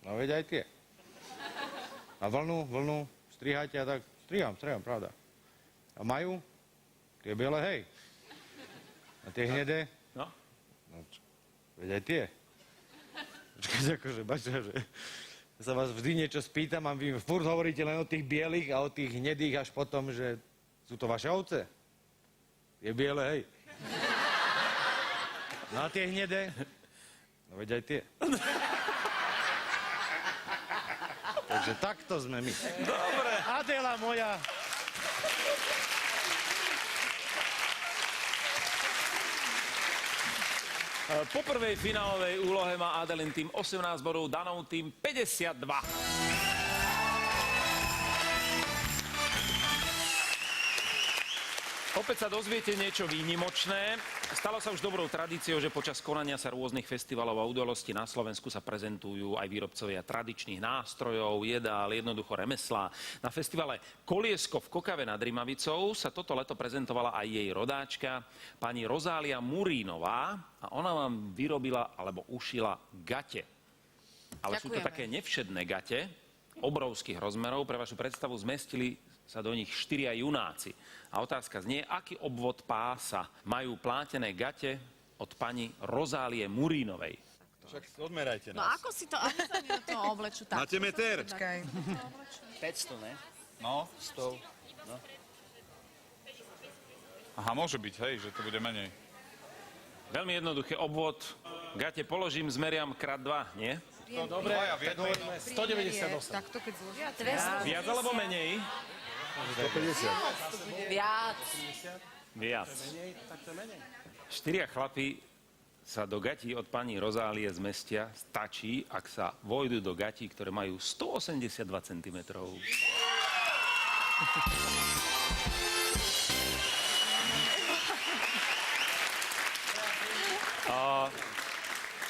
No veď aj tie. A vlnu, strihajte a tak, striham, pravda. A majú? Tie biele, hej. A tie hnedé? No. Veď aj tie. Počkajte, akože, Bača, že sa vás vždy niečo spýtam a vy furt hovoríte len o tých bielých a o tých hnedých až potom, že sú to vaše ovce? Tie biele, hej. No a tie hnedé? No veď aj tie. Takže takto sme my. Dobre. Adela moja. Po prvej finálovej úlohe má Adelin tým 18 bodov, Danov tým 52. Opäť sa dozviete niečo výnimočné. Stalo sa už dobrou tradíciou, že počas konania sa rôznych festivalov a udalostí na Slovensku sa prezentujú aj výrobcovia tradičných nástrojov, jedál, jednoducho remeslá. Na festivale Koliesko v Kokave nad Rimavicou sa toto leto prezentovala aj jej rodáčka, pani Rozália Murínová, a ona vám vyrobila alebo ušila gate. Ale sú to Ďakujeme. také nevšedné gate, obrovských rozmerov. Pre vašu predstavu zmestili sa do nich 4 junáci. A otázka znie, aký obvod pása majú plátené gate od pani Rozálie Murínovej. Však odmerajte No nás. ako si to, ako sa mi do toho oblečú tak? Máte meter? 500, ne? No. 100. No. Aha, môže byť, hej, že to bude menej. Veľmi jednoduché obvod. Gate položím, zmeriam krát 2, nie? No dobre, tak hovoríme 198. Takto keď zložia? Viac alebo menej? 150. Viac. Viac. Tak to je menej. 4 chlapí sa do gatí od pani Rozálie zmestia. Stačí, ak sa vojdu do gatí, ktoré majú 182 cm.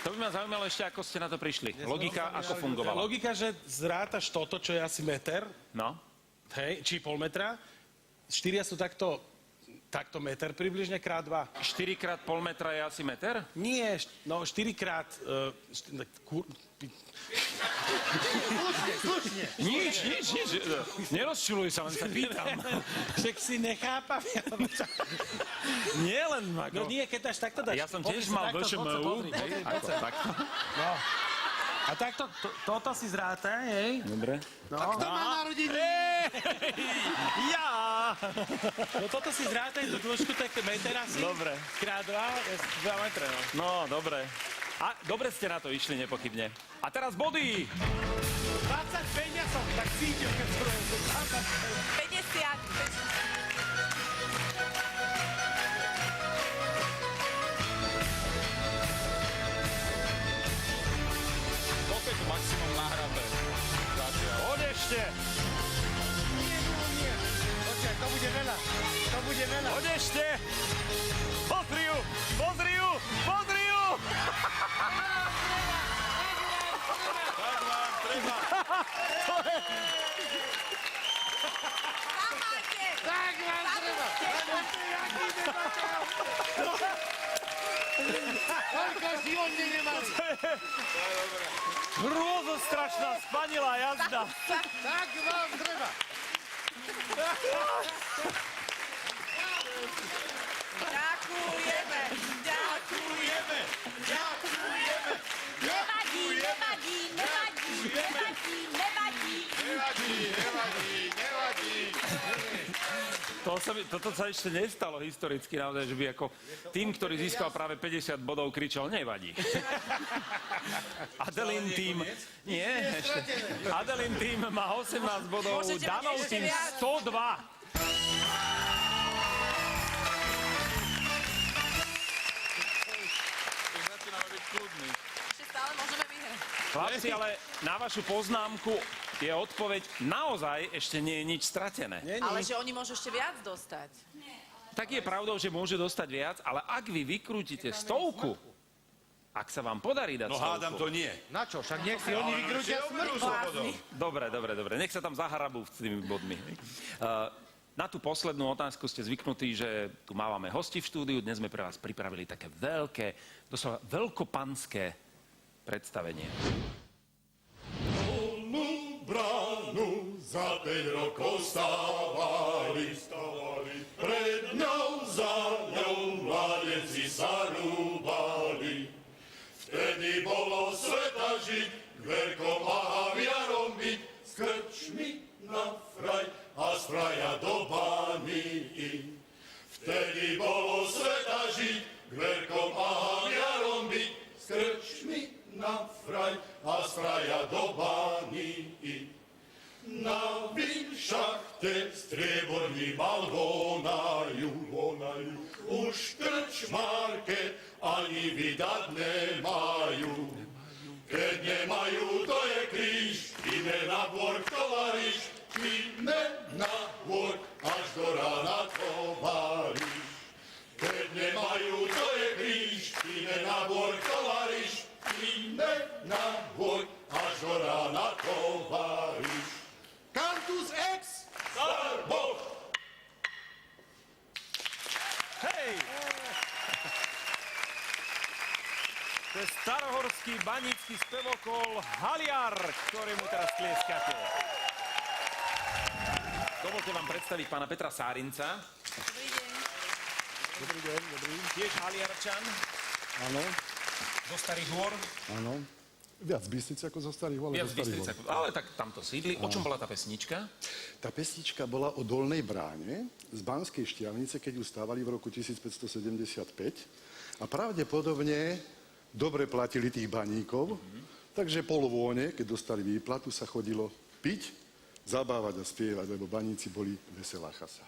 To by ma zaujímalo ešte, ako ste na to prišli. Logika, ako fungovala. Logika, že zrátaš toto, čo je asi meter, No. hej, či pol metra. 4 sú takto meter približne krát 2. 4 krát pol metra je asi meter? Nie, no 4 krát... Slušne. Nič. Nerozčuluj sa, len sa pýtam. Však si nechápam. Nie len ako... No nie, keď dáš takto dáš. Ja som tiež mal VŠMU. Takto. No. A takto, toto si zráta, hej? Dobre. No. A kto má narodiny? Ja! No toto si zráta, do dĺžku, tak meter asi. Dobre. Krát 2 metre, no. No, dobre. A dobre ste na to išli, nepochybne. A teraz body! 25 ja som tak cítil, keď som 50. ešte. Nie. Počkaj, to bude veľa. To bude veľa. Poď ešte. Pozri ju. Tak vám treba. Tak vám treba. Koľko životne nemali. Hrôzostrašná spanilá jazda. Tak vám treba. Ďakujeme. Nevadí. Toto sa ešte nestalo historicky, naozaj, že by ako tým, ktorý získal práve 50 bodov, kričal nevadí. Adelín tým... Nie, ešte. Adelín tým má 18 bodov, Danov tým 102. Ešte stále môžeme vyhrať. Chlapci, ale na vašu poznámku je odpoveď naozaj ešte nie je nič stratené. Ale že oni môžu ešte viac dostať. Tak je pravdou, že môže dostať viac, ale ak vy vykrútite 100, ak sa vám podarí dať 100... No hádam to nie. Na čo? Však nech si oni vykrútia smrť. Dobre. Nech sa tam zahrabú s tými bodmi. Na tú poslednú otázku ste zvyknutí, že tu máme hosti v štúdiu. Dnes sme pre vás pripravili také veľké, doslova veľkopanské predstavenie. Dolnú bránu za 5 rokov stávali. Pred ňou, za ňou mládenci sa rúbali. Vtedy bolo sveta žiť, veľkom a haviarom byť, s krčmi na fraj a z fraja do bány. Vtedy bolo sveta žiť, veľkom a haviarom byť, s krčmi na fraj a z fraja do bány. Na výšachte strieborní mal vonajú. Už krčmárke ani vydať nemajú. Keď nemajú, to je kríž, ide na dvor tovariš, ide na dvor, až do rána tovariš. Keď nemajú, to je kríž, ide na dvor tovariš, ide na dvor, až do rána tovariš. Cantus ex Starboch! Hej! To je starohorský banícky spevokol Haliar, ktorému teraz tlieskate. Dovolte vám predstaviť pána Petra Sárinca. Dobrý deň. Tiež Haliarčan. Áno. Zo Starých hôr. Áno. Viac Bystrice ako zo Starých hôr. Viac Bystrice, ale tak tamto sídli. O čom bola tá pesnička? Tá pesnička bola o Dolnej bráne z Banskej Štiavnice, keď ju stávali v roku 1575. A pravdepodobne dobre platili tých baníkov, takže po lône, keď dostali výplatu, sa chodilo piť, zabávať a spievať, lebo baníci boli veselá chasa.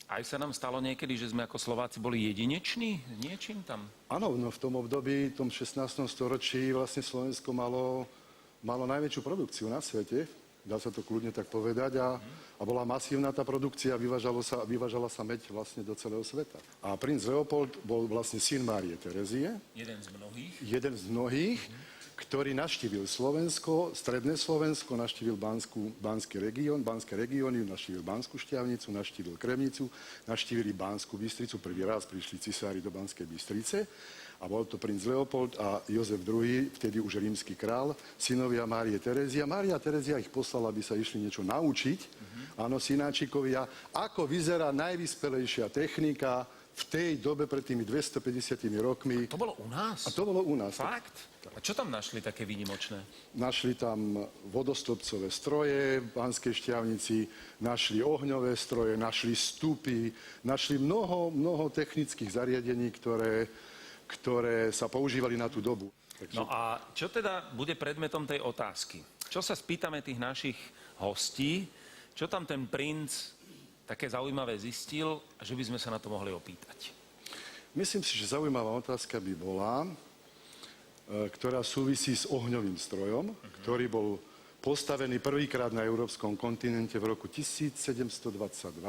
Aj sa nám stalo niekedy, že sme ako Slováci boli jedineční niečím tam? Áno, no v tom období, v tom 16. storočí vlastne Slovensko malo najväčšiu produkciu na svete, dá sa to kľudne tak povedať, a bola masívna tá produkcia, vyvážala sa meď vlastne do celého sveta. A princ Leopold bol vlastne syn Márie Terezie. Jeden z mnohých. Jeden z mnohých, ktorý navštívil Slovensko, stredné Slovensko, navštívil Banský región, Banské regióny, navštívil Banskú Štiavnicu, navštívil Kremnicu, navštívili Banskú Bystricu, prvý raz prišli cisári do Banskej Bystrice a bol to princ Leopold a Jozef II, vtedy už rímsky král, synovia Márie Terezia. Mária Terezia ich poslala, aby sa išli niečo naučiť, áno, synáčikovia, ako vyzerá najvyspelejšia technika v tej dobe pred tými 250 rokmi. To bolo u nás? A to bolo u nás. Fakt? A čo tam našli také výnimočné? Našli tam vodostopcové stroje v Banskej Štiavnici, našli ohňové stroje, našli stupy, našli mnoho technických zariadení, ktoré sa používali na tú dobu. No a čo teda bude predmetom tej otázky? Čo sa spýtame tých našich hostí? Čo tam ten princ také zaujímavé zistil, že by sme sa na to mohli opýtať? Myslím si, že zaujímavá otázka by bola, ktorá súvisí s ohňovým strojom, ktorý bol postavený prvýkrát na európskom kontinente v roku 1722.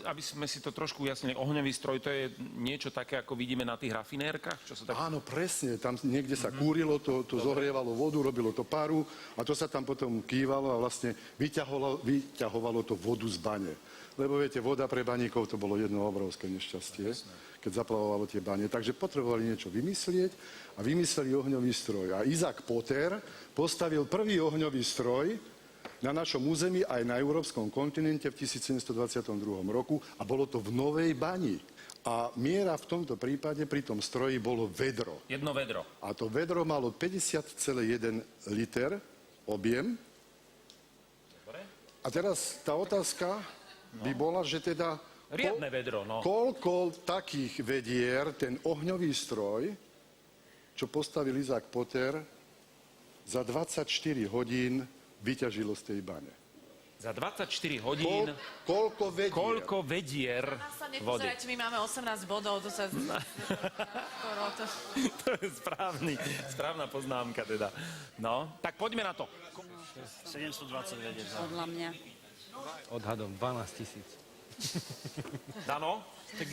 Aby sme si to trošku ujasnili, ohňový stroj to je niečo také, ako vidíme na tých rafinérkach? Čo sa tak... Áno, presne, tam niekde sa kúrilo, to zohrievalo vodu, robilo to páru a to sa tam potom kývalo a vlastne vyťahovalo to vodu z bane. Lebo viete, voda pre baníkov to bolo jedno obrovské nešťastie, keď zaplavovalo tie bane. Takže potrebovali niečo vymyslieť a vymysleli ohňový stroj. A Isaac Potter postavil prvý ohňový stroj na našom území aj na európskom kontinente v 1722 roku a bolo to v Novej Bani. A miera v tomto prípade pri tom stroji bolo vedro. Jedno vedro. A to vedro malo 50,1 liter objem. A teraz tá otázka by bola, že teda riadne vedro, no. Koľko takých vedier ten ohňový stroj, čo postavil Isaac Potter, za 24 hodín vyťažilo z tej bane? Za 24 hodín... Koľko vedier Nás sa vody? nepozerajte, my máme 18 bodov, to sa... To je správna poznámka teda. No, tak poďme na to. 720 vedier. Podľa mňa. Odhadom 12 000. Dano? Tak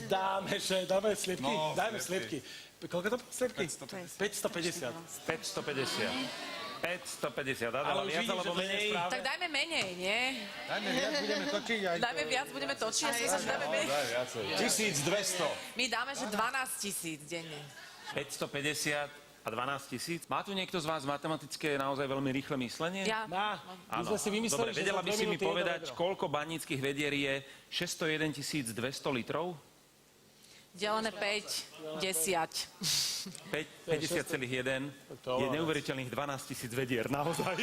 dáme slipky. No, Dajme slipky. Koľko to bolo slipky? 550. 550, Dano, viac alebo menej? Tak dajme menej, nie? Dajme viac, budeme točiť aj to. Dajme viac, budeme točiť, ja si myslím, že dáme menej. 1200. My dáme, že 12 000 denne. 550 a 12 000. Má tu niekto z vás matematické naozaj veľmi rýchle myslenie? Ja. Áno. My sme si vymysleli, Dobre, že vedela za by dve si mi minúty jedno povedať, vedro. koľko baníckych vedier je 601 200 litrov? Delené 5, 10. 50,1 je neuveriteľných 12 000 vedier, naozaj.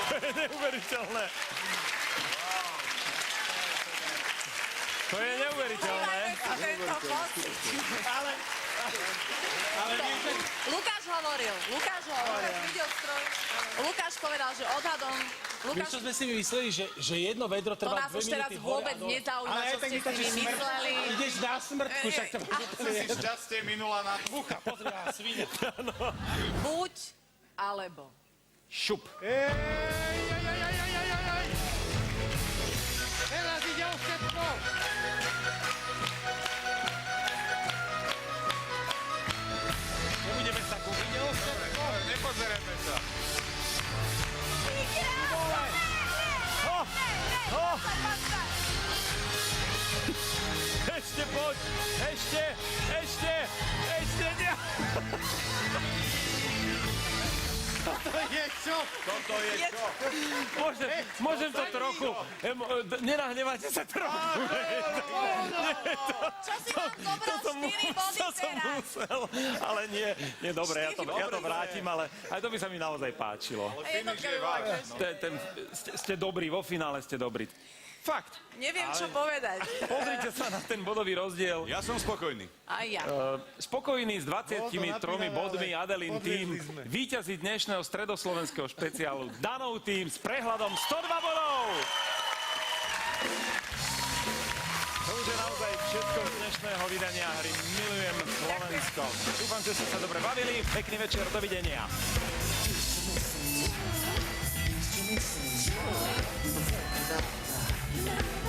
To je neuveriteľné. To je neuveriteľné. Lukáš hovoril, videl stroj. Lukáš povedal, že odhadom... Vieš, čo sme si vymysleli, že jedno vedro To trvá nás 2 už teraz minúty vôbec hore a dole. nezaujíma, Ale čo aj tak ste si vytačíš smrť. vymysleli. Ideš na smrtku, však to Si šťastie minula na dvucha. Pozri, á, svinia. Buď alebo. Šup. Teraz ide o všetko. Nebudeme sa kúpiť. Ide o všetko. Nepozerajme sa. Ešte poď! Ešte! Nie! Toto je čo? Môžem to trochu... Nenahnevajte sa trochu. Čo si vám zobral 4 body To som teraz? musel, ale nie, dobre, ja to vrátim, ale aj to by sa mi naozaj páčilo. Ste dobrí, vo finále ste dobrí. Fakt. Neviem, čo povedať. Pozrite sa na ten bodový rozdiel. Ja som spokojný. Aj ja. Spokojný s 23 bodmi Adelín tým, víťazí dnešného stredoslovenského špeciálu Danov tým s prehľadom 102 bodov. To už je naozaj všetko z dnešného vydania hry Milujem Slovensko. Dúfam, že ste sa dobre bavili. Pekný večer, dovidenia. Funky